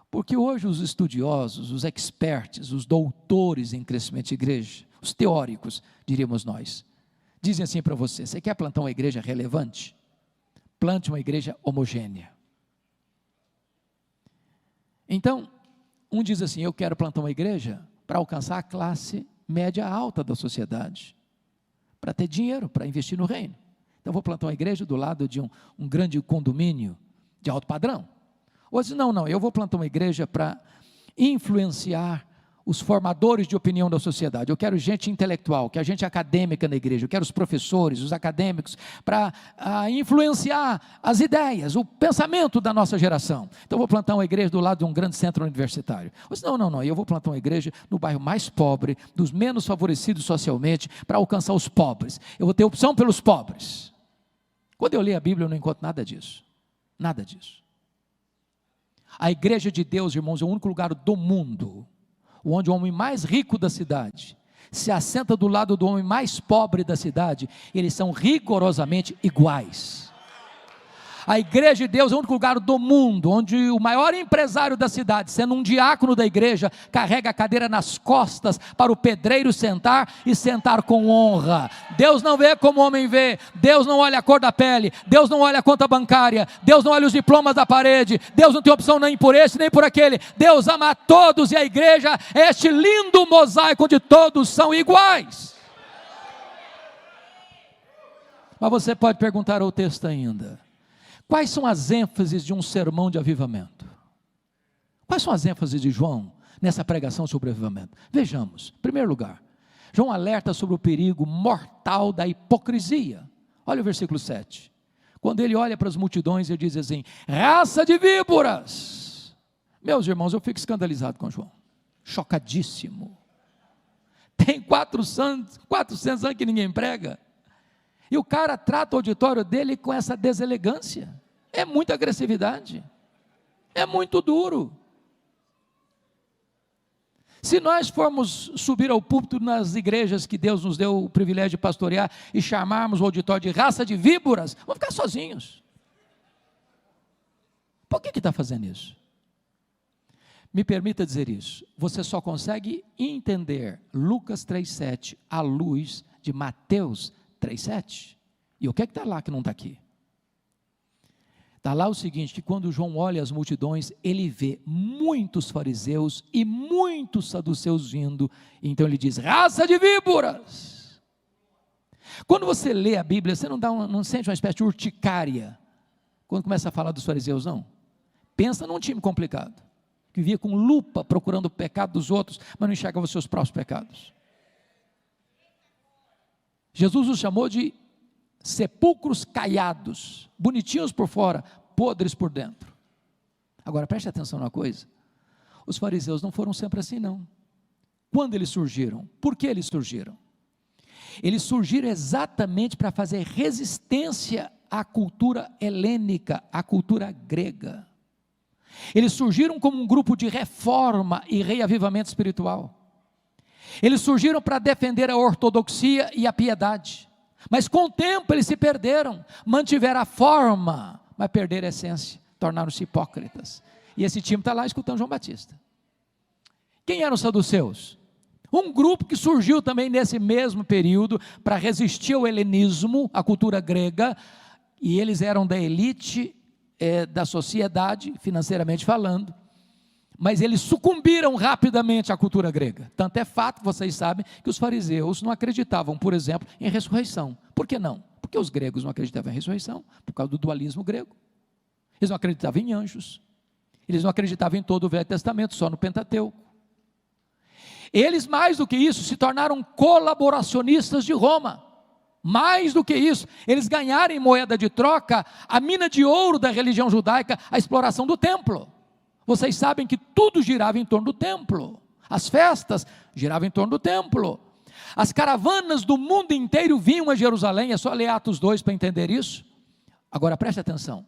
C: Porque hoje os estudiosos, os experts, os doutores em crescimento de igreja, os teóricos, diríamos nós, dizem assim para você: você quer plantar uma igreja relevante? Plante uma igreja homogênea. Então, um diz assim: eu quero plantar uma igreja para alcançar a classe média alta da sociedade, para ter dinheiro, para investir no reino. Então, vou plantar uma igreja do lado de um grande condomínio de alto padrão. Ou diz: não, eu vou plantar uma igreja para influenciar os formadores de opinião da sociedade. Eu quero gente intelectual, quero gente acadêmica na igreja, eu quero os professores, os acadêmicos, para influenciar as ideias, o pensamento da nossa geração. Então eu vou plantar uma igreja do lado de um grande centro universitário. Eu disse: não, eu vou plantar uma igreja no bairro mais pobre, dos menos favorecidos socialmente, para alcançar os pobres. Eu vou ter opção pelos pobres. Quando eu leio a Bíblia, eu não encontro nada disso. Nada disso. A igreja de Deus, irmãos, é o único lugar do mundo onde o homem mais rico da cidade se assenta do lado do homem mais pobre da cidade. Eles são rigorosamente iguais. A igreja de Deus é o único lugar do mundo onde o maior empresário da cidade, sendo um diácono da igreja, carrega a cadeira nas costas para o pedreiro sentar e sentar com honra. Deus não vê como o homem vê. Deus não olha a cor da pele, Deus não olha a conta bancária, Deus não olha os diplomas da parede, Deus não tem opção nem por esse nem por aquele. Deus ama a todos, e a igreja é este lindo mosaico onde todos são iguais. Mas você pode perguntar ao texto ainda: quais são as ênfases de um sermão de avivamento? Quais são as ênfases de João nessa pregação sobre o avivamento? Vejamos. Em primeiro lugar, João alerta sobre o perigo mortal da hipocrisia. Olha o versículo 7. Quando ele olha para as multidões, ele diz assim: raça de víboras. Meus irmãos, eu fico escandalizado com João. Chocadíssimo. Tem 400 anos que ninguém prega. E o cara trata o auditório dele com essa deselegância. É muita agressividade. É muito duro. Se nós formos subir ao púlpito nas igrejas que Deus nos deu o privilégio de pastorear e chamarmos o auditório de raça de víboras, vamos ficar sozinhos. Por que está fazendo isso? Me permita dizer isso: você só consegue entender Lucas 3,7 à luz de Mateus 3,7. E o que está lá que não está aqui? Está lá o seguinte: que quando João olha as multidões, ele vê muitos fariseus e muitos saduceus vindo. Então ele diz: raça de víboras. Quando você lê a Bíblia, você não sente uma espécie de urticária, quando começa a falar dos fariseus, não? Pensa num time complicado, que via com lupa procurando o pecado dos outros, mas não enxergava os seus próprios pecados. Jesus os chamou de sepulcros caiados, bonitinhos por fora, podres por dentro. Agora preste atenção numa coisa, os fariseus não foram sempre assim, não. Quando eles surgiram? Por que eles surgiram? Eles surgiram exatamente para fazer resistência à cultura helênica, à cultura grega. Eles surgiram como um grupo de reforma e reavivamento espiritual. Eles surgiram para defender a ortodoxia e a piedade, mas com o tempo eles se perderam, mantiveram a forma, mas perderam a essência, tornaram-se hipócritas. E esse time está lá escutando João Batista. Quem eram os saduceus? Um grupo que surgiu também nesse mesmo período para resistir ao helenismo, à cultura grega, e eles eram da elite da sociedade, financeiramente falando, mas eles sucumbiram rapidamente à cultura grega. Tanto é fato que vocês sabem que os fariseus não acreditavam, por exemplo, em ressurreição. Por que não? Porque os gregos não acreditavam em ressurreição, por causa do dualismo grego. Eles não acreditavam em anjos, eles não acreditavam em todo o Velho Testamento, só no Pentateuco. Eles, mais do que isso, se tornaram colaboracionistas de Roma. Mais do que isso, eles ganharam em moeda de troca a mina de ouro da religião judaica, a exploração do templo. Vocês sabem que tudo girava em torno do templo. As festas giravam em torno do templo. As caravanas do mundo inteiro vinham a Jerusalém, é só ler Atos 2 para entender isso. Agora preste atenção,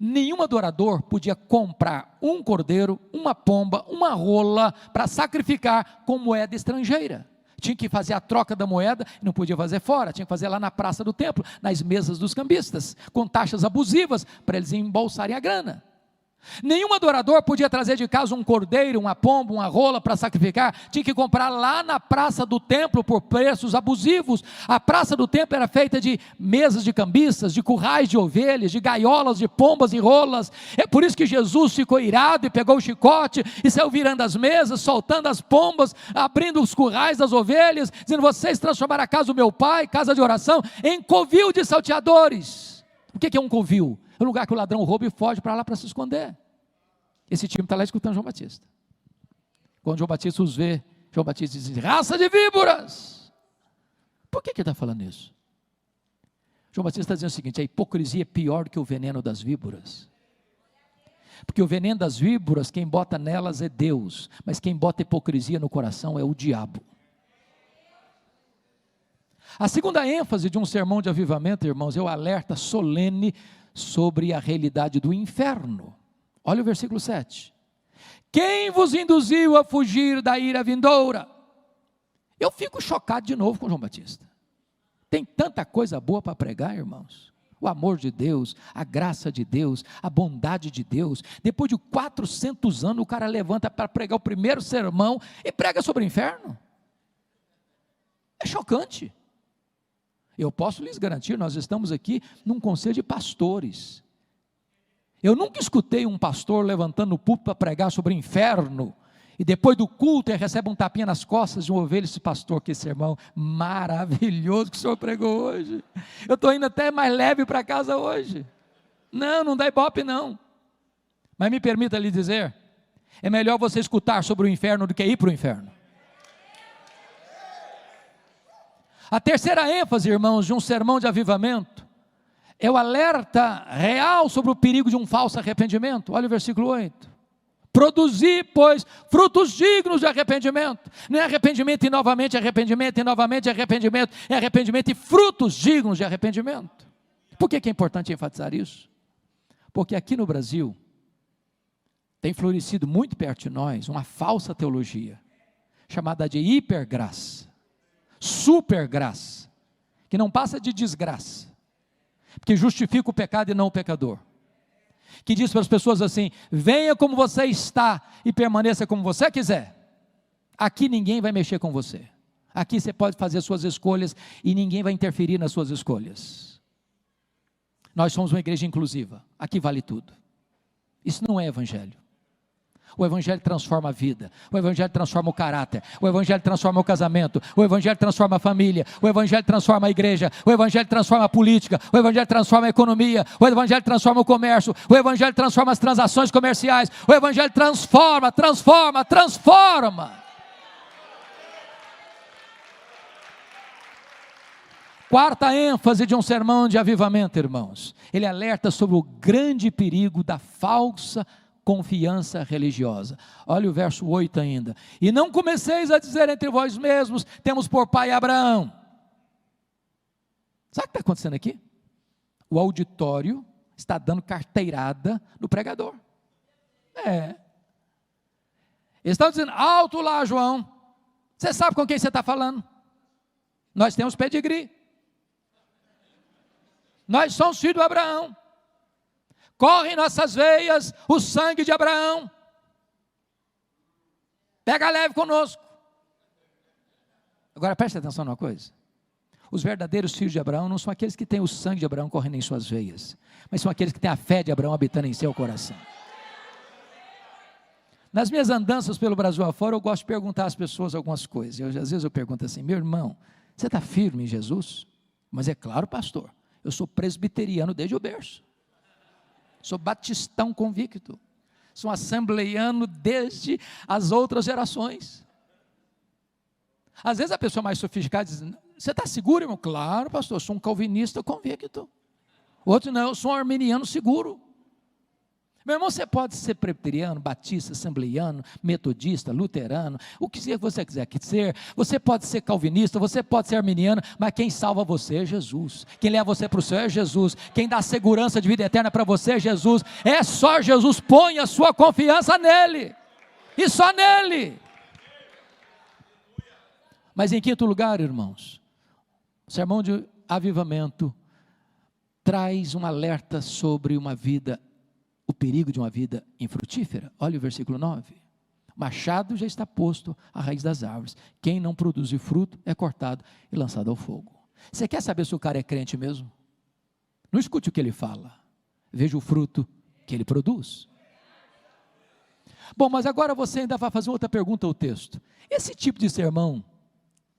C: nenhum adorador podia comprar um cordeiro, uma pomba, uma rola para sacrificar com moeda estrangeira. Tinha que fazer a troca da moeda, não podia fazer fora, tinha que fazer lá na praça do templo, nas mesas dos cambistas, com taxas abusivas, para eles embolsarem a grana. Nenhum adorador podia trazer de casa um cordeiro, uma pomba, uma rola para sacrificar, tinha que comprar lá na praça do templo por preços abusivos. A praça do templo era feita de mesas de cambistas, de currais de ovelhas, de gaiolas de pombas e rolas. É por isso que Jesus ficou irado e pegou o chicote e saiu virando as mesas, soltando as pombas, abrindo os currais das ovelhas, dizendo: vocês transformaram a casa do meu pai, casa de oração, em covil de salteadores. O que é um covil? É um lugar que o ladrão rouba e foge para lá para se esconder. Esse time está lá escutando João Batista. Quando João Batista os vê, João Batista diz: raça de víboras. Por que ele está falando isso? João Batista está dizendo o seguinte: a hipocrisia é pior do que o veneno das víboras. Porque o veneno das víboras, quem bota nelas é Deus, mas quem bota hipocrisia no coração é o diabo. A segunda ênfase de um sermão de avivamento, irmãos, é o alerta solene sobre a realidade do inferno. Olha o versículo 7. Quem vos induziu a fugir da ira vindoura? Eu fico chocado de novo com João Batista. Tem tanta coisa boa para pregar, irmãos. O amor de Deus, a graça de Deus, a bondade de Deus. Depois de 400 anos, o cara levanta para pregar o primeiro sermão e prega sobre o inferno. É chocante. Eu posso lhes garantir, nós estamos aqui num conselho de pastores. Eu nunca escutei um pastor levantando o púlpito para pregar sobre o inferno, e depois do culto ele recebe um tapinha nas costas de uma ovelha. Esse pastor, que sermão maravilhoso que o senhor pregou hoje. Eu estou indo até mais leve para casa hoje. Não dá ibope não. Mas me permita lhe dizer, é melhor você escutar sobre o inferno do que ir para o inferno. A terceira ênfase, irmãos, de um sermão de avivamento, é o alerta real sobre o perigo de um falso arrependimento. Olha o versículo 8. Produzir, pois, frutos dignos de arrependimento. Não é arrependimento e novamente arrependimento, e novamente arrependimento, é arrependimento e frutos dignos de arrependimento. Por que é importante enfatizar isso? Porque aqui no Brasil, tem florescido muito perto de nós uma falsa teologia, chamada de hipergraça, supergraça, que não passa de desgraça, porque justifica o pecado e não o pecador, que diz para as pessoas assim: venha como você está e permaneça como você quiser, aqui ninguém vai mexer com você, aqui você pode fazer suas escolhas e ninguém vai interferir nas suas escolhas. Nós somos uma igreja inclusiva, aqui vale tudo. Isso não é evangelho. O Evangelho transforma a vida, o Evangelho transforma o caráter, o Evangelho transforma o casamento, o Evangelho transforma a família, o Evangelho transforma a igreja, o Evangelho transforma a política, o Evangelho transforma a economia, o Evangelho transforma o comércio, o Evangelho transforma as transações comerciais, o Evangelho transforma. Quarta ênfase de um sermão de avivamento, irmãos. Ele alerta sobre o grande perigo da falsa confiança religiosa. Olha o verso 8 ainda. E não comeceis a dizer entre vós mesmos, temos por pai Abraão. Sabe o que está acontecendo aqui? O auditório está dando carteirada no pregador. Eles estão dizendo, alto lá, João. Você sabe com quem você está falando? Nós temos pedigree. Nós somos filhos de Abraão. Corre em nossas veias o sangue de Abraão. Pega leve conosco. Agora preste atenção numa coisa. Os verdadeiros filhos de Abraão não são aqueles que têm o sangue de Abraão correndo em suas veias, mas são aqueles que têm a fé de Abraão habitando em seu coração. Nas minhas andanças pelo Brasil afora, eu gosto de perguntar às pessoas algumas coisas. Às vezes eu pergunto assim, meu irmão, você está firme em Jesus? Mas é claro, pastor, eu sou presbiteriano desde o berço. Sou batistão convicto, sou assembleiano desde as outras gerações. Às vezes a pessoa mais sofisticada diz, você está seguro, irmão? Claro, pastor, eu sou um calvinista convicto. Outro não, eu sou um arminiano seguro. Meu irmão, você pode ser presbiteriano, batista, assembleiano, metodista, luterano, o que você quiser ser. Você pode ser calvinista, você pode ser arminiano, mas quem salva você é Jesus. Quem leva você para o céu é Jesus. Quem dá segurança de vida eterna para você é Jesus. É só Jesus. Põe a sua confiança nele. E só nele. Mas em quinto lugar, irmãos, o sermão de avivamento traz um alerta sobre uma vida, o perigo de uma vida infrutífera. Olha o versículo 9. O machado já está posto à raiz das árvores. Quem não produzir fruto é cortado e lançado ao fogo. Você quer saber se o cara é crente mesmo? Não escute o que ele fala. Veja o fruto que ele produz. Bom, mas agora você ainda vai fazer outra pergunta ao texto. Esse tipo de sermão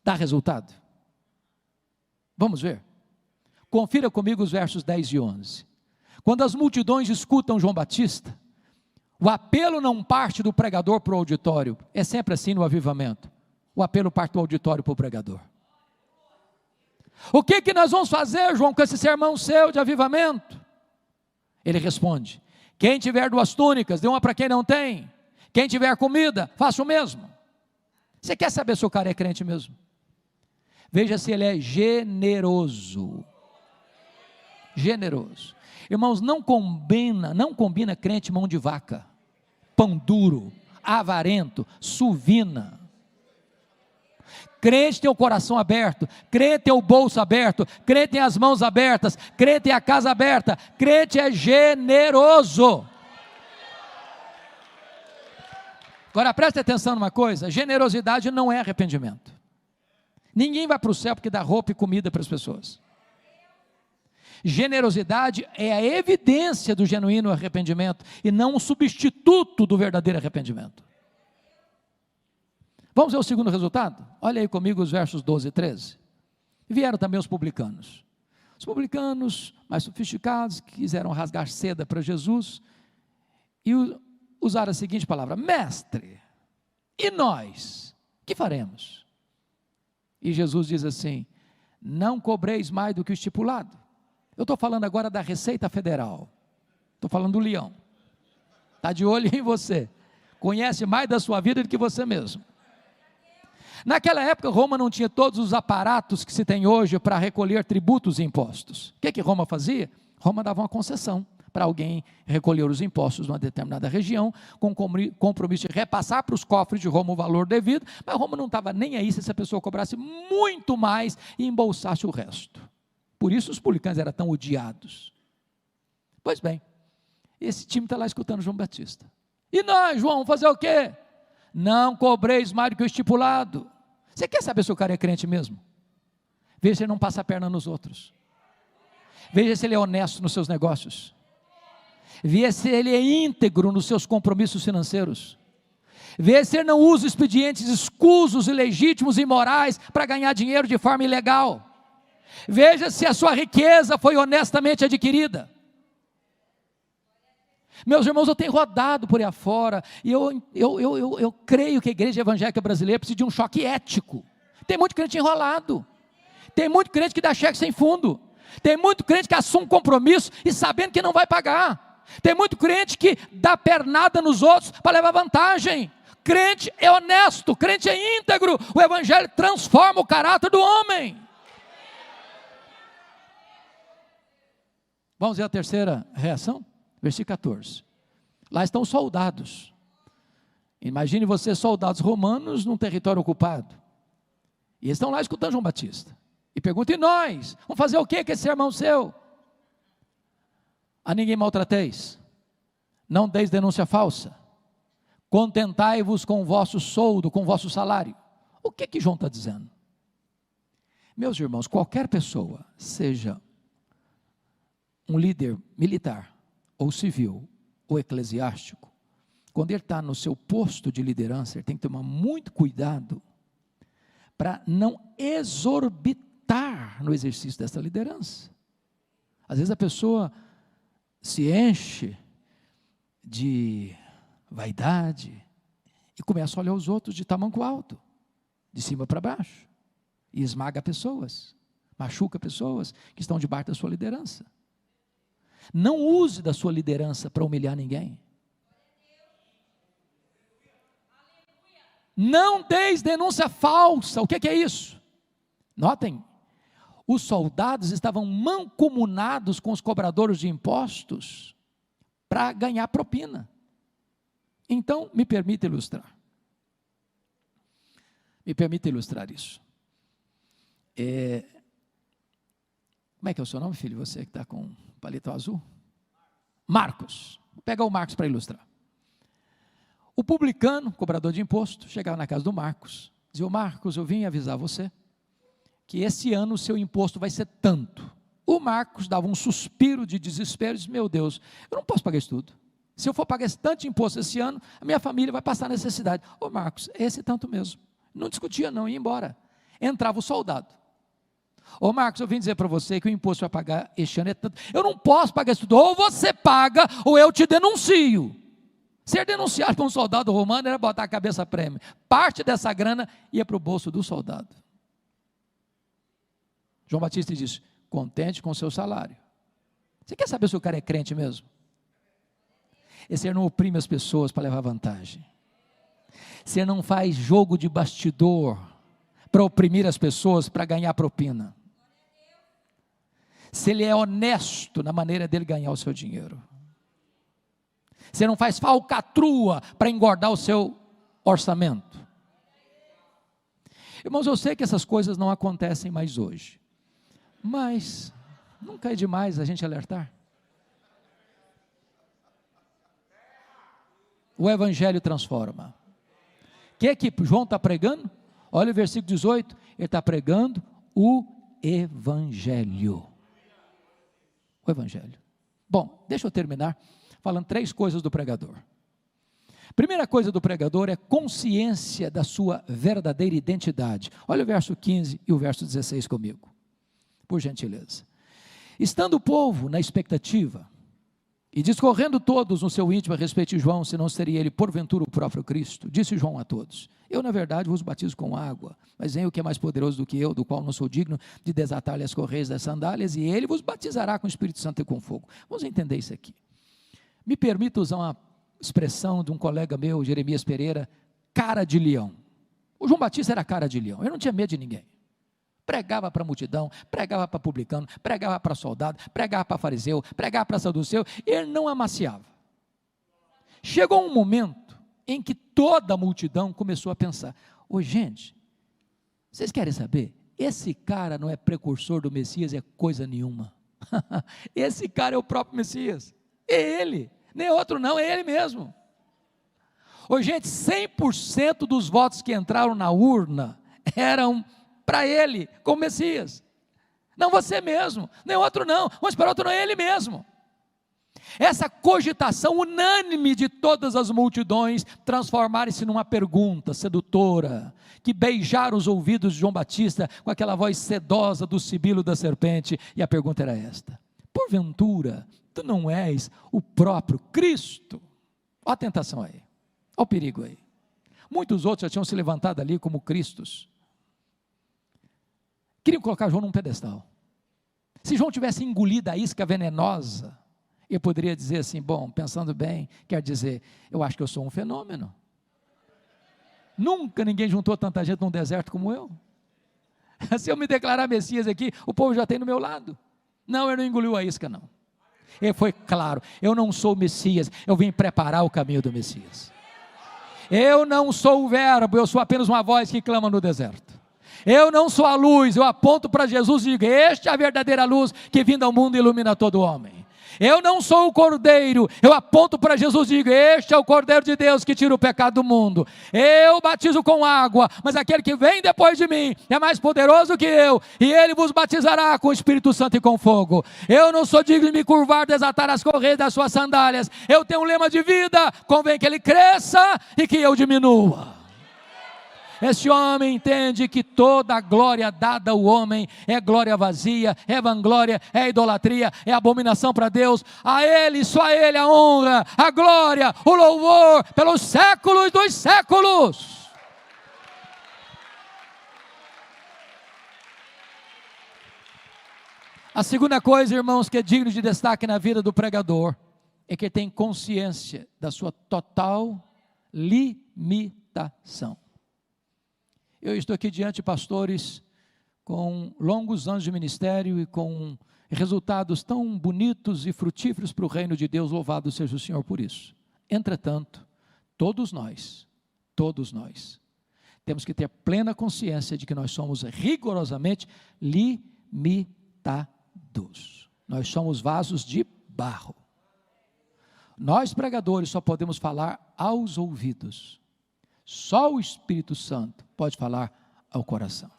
C: dá resultado? Vamos ver. Confira comigo os versos 10 e 11. Quando as multidões escutam João Batista, o apelo não parte do pregador para o auditório, é sempre assim no avivamento, o apelo parte do auditório para o pregador. O que nós vamos fazer, João, com esse sermão seu de avivamento? Ele responde, quem tiver 2 túnicas, dê uma para quem não tem, quem tiver comida, faça o mesmo. Você quer saber se o cara é crente mesmo? Veja se ele é generoso. Generoso. Irmãos, não combina crente mão de vaca, pão duro, avarento, suvina. Crente tem o coração aberto, crente tem o bolso aberto, crente tem as mãos abertas, crente tem a casa aberta, crente é generoso. Agora preste atenção numa coisa, generosidade não é arrependimento. Ninguém vai para o céu porque dá roupa e comida para as pessoas. Generosidade é a evidência do genuíno arrependimento e não um substituto do verdadeiro arrependimento. Vamos ver o segundo resultado? Olha aí comigo os versos 12 e 13. Vieram também os publicanos. Os publicanos mais sofisticados quiseram rasgar seda para Jesus e usaram a seguinte palavra: mestre, e nós? Que faremos? E Jesus diz assim: não cobreis mais do que o estipulado. Eu estou falando agora da Receita Federal, estou falando do leão, está de olho em você, conhece mais da sua vida do que você mesmo. Naquela época Roma não tinha todos os aparatos que se tem hoje para recolher tributos e impostos. O que Roma fazia? Roma dava uma concessão para alguém recolher os impostos numa determinada região, com compromisso de repassar para os cofres de Roma o valor devido, mas Roma não estava nem aí se essa pessoa cobrasse muito mais e embolsasse o resto. Por isso os publicanos eram tão odiados. Pois bem, esse time está lá escutando João Batista. E nós, João, fazer o quê? Não cobreis mais do que o estipulado. Você quer saber se o cara é crente mesmo? Veja se ele não passa a perna nos outros. Veja se ele é honesto nos seus negócios. Vê se ele é íntegro nos seus compromissos financeiros. Vê se ele não usa expedientes escusos, ilegítimos e imorais para ganhar dinheiro de forma ilegal. Veja se a sua riqueza foi honestamente adquirida. Meus irmãos, eu tenho rodado por aí afora, e eu creio que a igreja evangélica brasileira precisa de um choque ético. Tem muito crente enrolado, tem muito crente que dá cheque sem fundo, tem muito crente que assume compromisso e sabendo que não vai pagar, tem muito crente que dá pernada nos outros para levar vantagem. Crente é honesto, crente é íntegro, o evangelho transforma o caráter do homem. Vamos ver a terceira reação? Versículo 14. Lá estão os soldados. Imagine você, soldados romanos, num território ocupado. E eles estão lá escutando João Batista. E perguntam: e nós? Vamos fazer o que com esse sermão seu? A ninguém maltrateis. Não deis denúncia falsa. Contentai-vos com o vosso soldo, com o vosso salário. O que João está dizendo? Meus irmãos, qualquer pessoa, seja um líder militar, ou civil, ou eclesiástico, quando ele está no seu posto de liderança, ele tem que tomar muito cuidado para não exorbitar no exercício dessa liderança. Às vezes a pessoa se enche de vaidade e começa a olhar os outros de tamanco alto, de cima para baixo, e esmaga pessoas, machuca pessoas que estão debaixo da sua liderança. Não use da sua liderança para humilhar ninguém. Não deis denúncia falsa. O que é isso? Notem, os soldados estavam mancomunados com os cobradores de impostos para ganhar propina. Então, me permita ilustrar. Me permita ilustrar isso. Como é que é o seu nome, filho? Você que está com palito azul? Marcos. Vou pegar o Marcos para ilustrar. O publicano, cobrador de imposto, chegava na casa do Marcos. Dizia: ô Marcos, eu vim avisar você que esse ano o seu imposto vai ser tanto. O Marcos dava um suspiro de desespero e disse: meu Deus, eu não posso pagar isso tudo. Se eu for pagar esse tanto de imposto esse ano, a minha família vai passar necessidade. Ô Marcos, esse tanto mesmo. Não discutia não, ia embora. Entrava o soldado. Ô Marcos, eu vim dizer para você que o imposto vai pagar este ano é tanto. Eu não posso pagar isso tudo. Ou você paga, ou eu te denuncio. Ser denunciado por um soldado romano era botar a cabeça a prêmio. Parte dessa grana ia para o bolso do soldado. João Batista disse: contente com o seu salário. Você quer saber se o cara é crente mesmo? Esse não oprime as pessoas para levar vantagem. Você não faz jogo de bastidor para oprimir as pessoas para ganhar propina. Se ele é honesto na maneira dele ganhar o seu dinheiro. Você não faz falcatrua para engordar o seu orçamento. Irmãos, eu sei que essas coisas não acontecem mais hoje, mas nunca é demais a gente alertar. O evangelho transforma. O que é que João está pregando? Olha o versículo 18, ele está pregando o evangelho. O evangelho. Bom, deixa eu terminar falando 3 coisas do pregador. Primeira coisa do pregador é consciência da sua verdadeira identidade. Olha o verso 15 e o verso 16 comigo, por gentileza. Estando o povo na expectativa, e discorrendo todos no seu íntimo a respeito de João, se não seria ele porventura o próprio Cristo, disse João a todos: eu na verdade vos batizo com água, mas vem o que é mais poderoso do que eu, do qual não sou digno de desatar-lhe as correias das sandálias, e ele vos batizará com o Espírito Santo e com fogo. Vamos entender isso aqui. Me permita usar uma expressão de um colega meu, Jeremias Pereira: cara de leão. O João Batista era cara de leão, ele não tinha medo de ninguém. Pregava para a multidão, pregava para publicano, pregava para soldado, pregava para fariseu, pregava para saduceu, ele não amaciava. Chegou um momento em que toda a multidão começou a pensar: ô gente, vocês querem saber? Esse cara não é precursor do Messias, é coisa nenhuma. Esse cara é o próprio Messias, é ele, nem outro não, é ele mesmo. Ô gente, 100% dos votos que entraram na urna eram para ele, como Messias. Não você mesmo, nem outro não, vamos para outro não, é ele mesmo. essa cogitação unânime de todas as multidões transformar-se numa pergunta sedutora, que beijaram os ouvidos de João Batista com aquela voz sedosa do sibilo da serpente, e a pergunta era esta: porventura, tu não és o próprio Cristo? Olha a tentação aí, olha o perigo aí. Muitos outros já tinham se levantado ali como Cristos, queriam colocar João num pedestal. Se João tivesse engolido a isca venenosa, eu poderia dizer assim: bom, pensando bem, quer dizer, eu acho que eu sou um fenômeno. Nunca ninguém juntou tanta gente num deserto como eu. Se eu me declarar Messias aqui, o povo já tem do meu lado. Não, ele não engoliu a isca, não. Ele foi claro: eu não sou o Messias, eu vim preparar o caminho do Messias. Eu não sou o verbo, eu sou apenas uma voz que clama no deserto. Eu não sou a luz, eu aponto para Jesus e digo: esta é a verdadeira luz que vindo ao mundo ilumina todo homem. Eu não sou o cordeiro, eu aponto para Jesus e digo: este é o cordeiro de Deus que tira o pecado do mundo. Eu batizo com água, mas aquele que vem depois de mim é mais poderoso que eu, e ele vos batizará com o Espírito Santo e com fogo. Eu não sou digno de me curvar, desatar as correias das suas sandálias. Eu tenho um lema de vida: convém que ele cresça e que eu diminua. Esse homem entende que toda a glória dada ao homem é glória vazia, é vanglória, é idolatria, é abominação para Deus. A Ele, só a Ele a honra, a glória, o louvor pelos séculos dos séculos. A segunda coisa, irmãos, que é digno de destaque na vida do pregador, é que ele tem consciência da sua total limitação. Eu estou aqui diante de pastores com longos anos de ministério e com resultados tão bonitos e frutíferos para o reino de Deus, louvado seja o Senhor por isso. Entretanto, todos nós, temos que ter plena consciência de que nós somos rigorosamente limitados. Nós somos vasos de barro. Nós, pregadores, só podemos falar aos ouvidos. Só o Espírito Santo pode falar ao coração.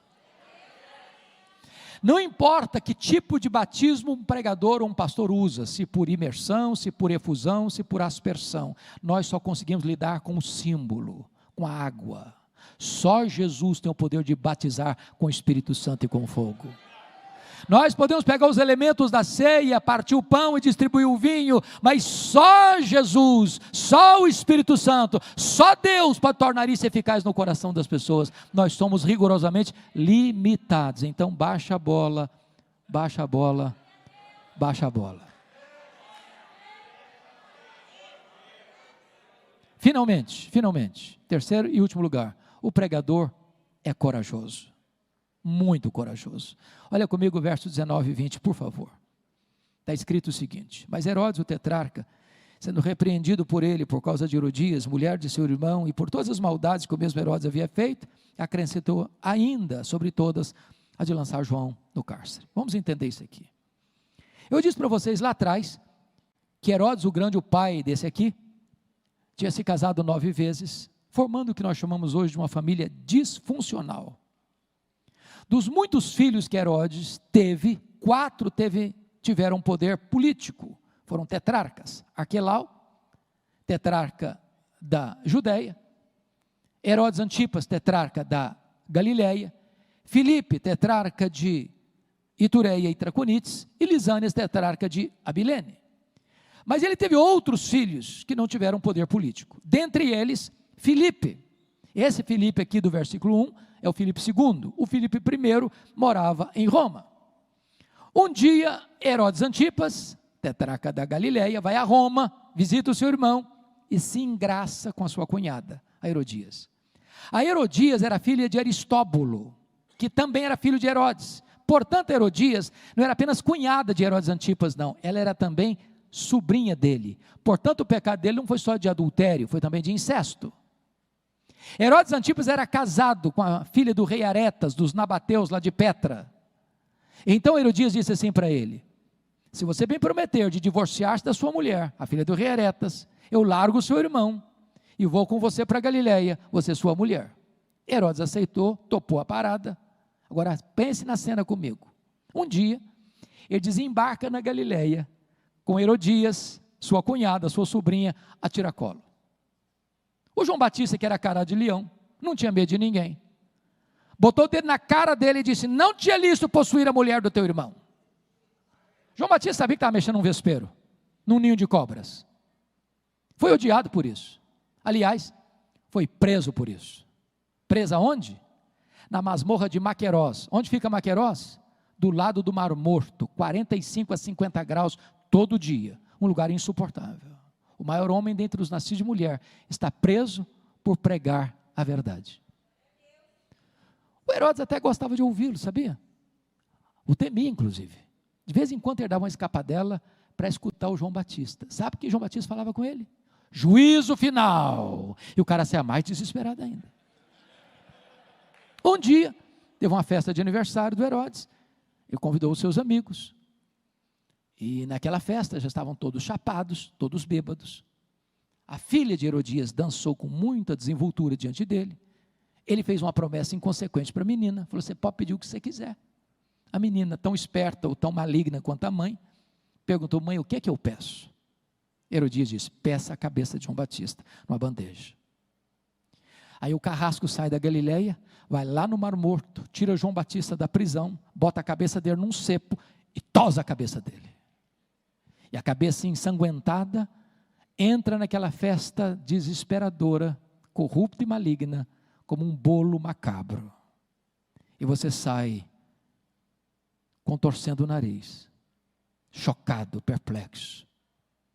C: Não importa que tipo de batismo um pregador ou um pastor usa, se por imersão, se por efusão, se por aspersão, nós só conseguimos lidar com o símbolo, com a água. Só Jesus tem o poder de batizar com o Espírito Santo e com fogo. Nós podemos pegar os elementos da ceia, partir o pão e distribuir o vinho, mas só Jesus, só o Espírito Santo, só Deus pode tornar isso eficaz no coração das pessoas. Nós somos rigorosamente limitados. Então baixa a bola, baixa a bola, baixa a bola. Finalmente, terceiro e último lugar, o pregador é corajoso. Muito corajoso. Olha comigo o verso 19 e 20, por favor. Está escrito o seguinte: mas Herodes, o tetrarca, sendo repreendido por ele por causa de Herodias, mulher de seu irmão, e por todas as maldades que o mesmo Herodes havia feito, acrescentou ainda sobre todas a de lançar João no cárcere. Vamos entender isso aqui. Eu disse para vocês lá atrás que Herodes, o grande, o pai desse aqui, tinha se casado 9 vezes, formando o que nós chamamos hoje de uma família disfuncional. Dos muitos filhos que Herodes teve, 4 tiveram poder político, foram tetrarcas: Arquelau, tetrarca da Judeia; Herodes Antipas, tetrarca da Galileia; Filipe, tetrarca de Itureia e Traconites; e Lisânias, tetrarca de Abilene. Mas ele teve outros filhos que não tiveram poder político, dentre eles Filipe. Esse Filipe aqui do versículo 1 é o Filipe II. O Filipe I morava em Roma. Um dia, Herodes Antipas, tetrarca da Galileia, vai a Roma, visita o seu irmão e se engraça com a sua cunhada, a Herodias. A Herodias era filha de Aristóbulo, que também era filho de Herodes. Portanto, Herodias não era apenas cunhada de Herodes Antipas, não. Ela era também sobrinha dele. Portanto, o pecado dele não foi só de adultério, foi também de incesto. Herodes Antipas era casado com a filha do rei Aretas, dos nabateus lá de Petra. Então Herodias disse assim para ele: se você bem prometer de divorciar-se da sua mulher, a filha do rei Aretas, eu largo o seu irmão e vou com você para Galileia, você é sua mulher. Herodes aceitou, topou a parada. Agora pense na cena comigo. Um dia, ele desembarca na Galileia com Herodias, sua cunhada, sua sobrinha, a tiracolo. O João Batista, que era cara de leão, não tinha medo de ninguém, botou o dedo na cara dele e disse: não te é lícito possuir a mulher do teu irmão. João Batista sabia que estava mexendo num vespeiro, num ninho de cobras. Foi odiado por isso. Aliás, foi preso por isso. Preso aonde? Na masmorra de Maquerós. Onde fica Maquerós? Do lado do Mar Morto, 45 a 50 graus todo dia. Um lugar insuportável. O maior homem dentre os nascidos de mulher está preso por pregar a verdade. O Herodes até gostava de ouvi-lo, sabia? O temia, inclusive. De vez em quando ele dava uma escapadela para escutar o João Batista. Sabe o que João Batista falava com ele? Juízo final. E o cara saia mais desesperado ainda. Um dia, teve uma festa de aniversário do Herodes. Ele convidou os seus amigos. E naquela festa já estavam todos chapados, todos bêbados. A filha de Herodias dançou com muita desenvoltura diante dele. Ele fez uma promessa inconsequente para a menina. Falou: você pode pedir o que você quiser. A menina, tão esperta ou tão maligna quanto a mãe, perguntou: mãe, o que é que eu peço? Herodias disse: peça a cabeça de João Batista, numa bandeja. Aí o carrasco sai da Galileia, vai lá no Mar Morto, tira João Batista da prisão, bota a cabeça dele num cepo e tosa a cabeça dele. E a cabeça ensanguentada entra naquela festa desesperadora, corrupta e maligna, como um bolo macabro. E você sai contorcendo o nariz, chocado, perplexo.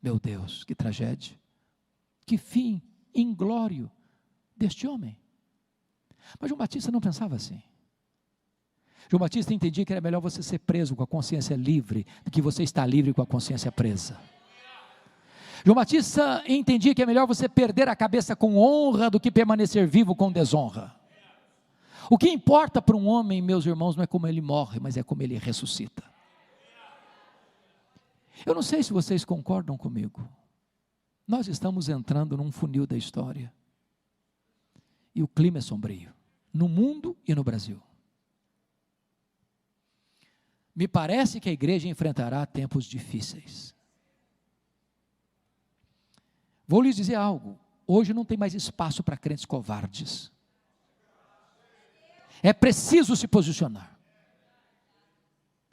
C: Meu Deus, que tragédia, que fim inglório deste homem. Mas João Batista não pensava assim. João Batista entendia que era melhor você ser preso com a consciência livre do que você estar livre com a consciência presa. João Batista entendia que é melhor você perder a cabeça com honra do que permanecer vivo com desonra. O que importa para um homem, meus irmãos, não é como ele morre, mas é como ele ressuscita. Eu não sei se vocês concordam comigo. Nós estamos entrando num funil da história. E o clima é sombrio, no mundo e no Brasil. Me parece que a igreja enfrentará tempos difíceis. Vou lhes dizer algo: hoje não tem mais espaço para crentes covardes. É preciso se posicionar.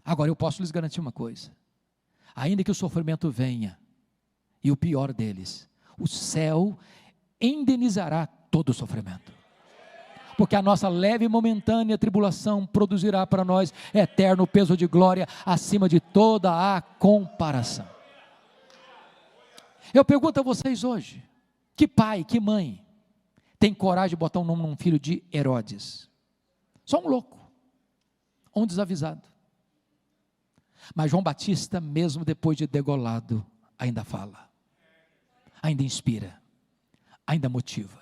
C: Agora eu posso lhes garantir uma coisa: ainda que o sofrimento venha, e o pior deles, o céu indenizará todo o sofrimento. Porque a nossa leve e momentânea tribulação produzirá para nós eterno peso de glória acima de toda a comparação. Eu pergunto a vocês hoje: que pai, que mãe tem coragem de botar o nome num filho de Herodes? Só um louco, um desavisado. Mas João Batista, mesmo depois de degolado, ainda fala, ainda inspira, ainda motiva.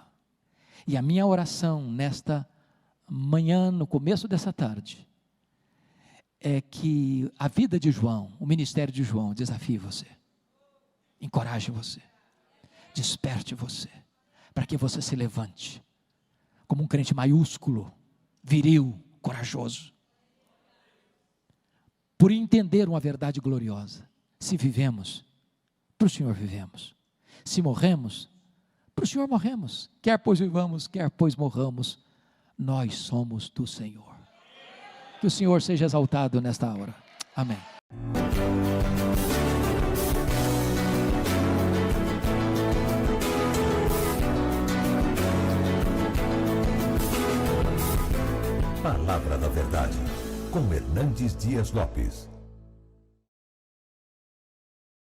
C: E a minha oração nesta manhã, no começo dessa tarde, é que a vida de João, o ministério de João, desafie você, encoraje você, desperte você, para que você se levante, como um crente maiúsculo, viril, corajoso, por entender uma verdade gloriosa: se vivemos, para o Senhor vivemos, se morremos, para o Senhor morremos, quer pois vivamos, quer pois morramos, nós somos do Senhor. Que o Senhor seja exaltado nesta hora, amém.
B: Palavra da Verdade, com Hernandes Dias Lopes.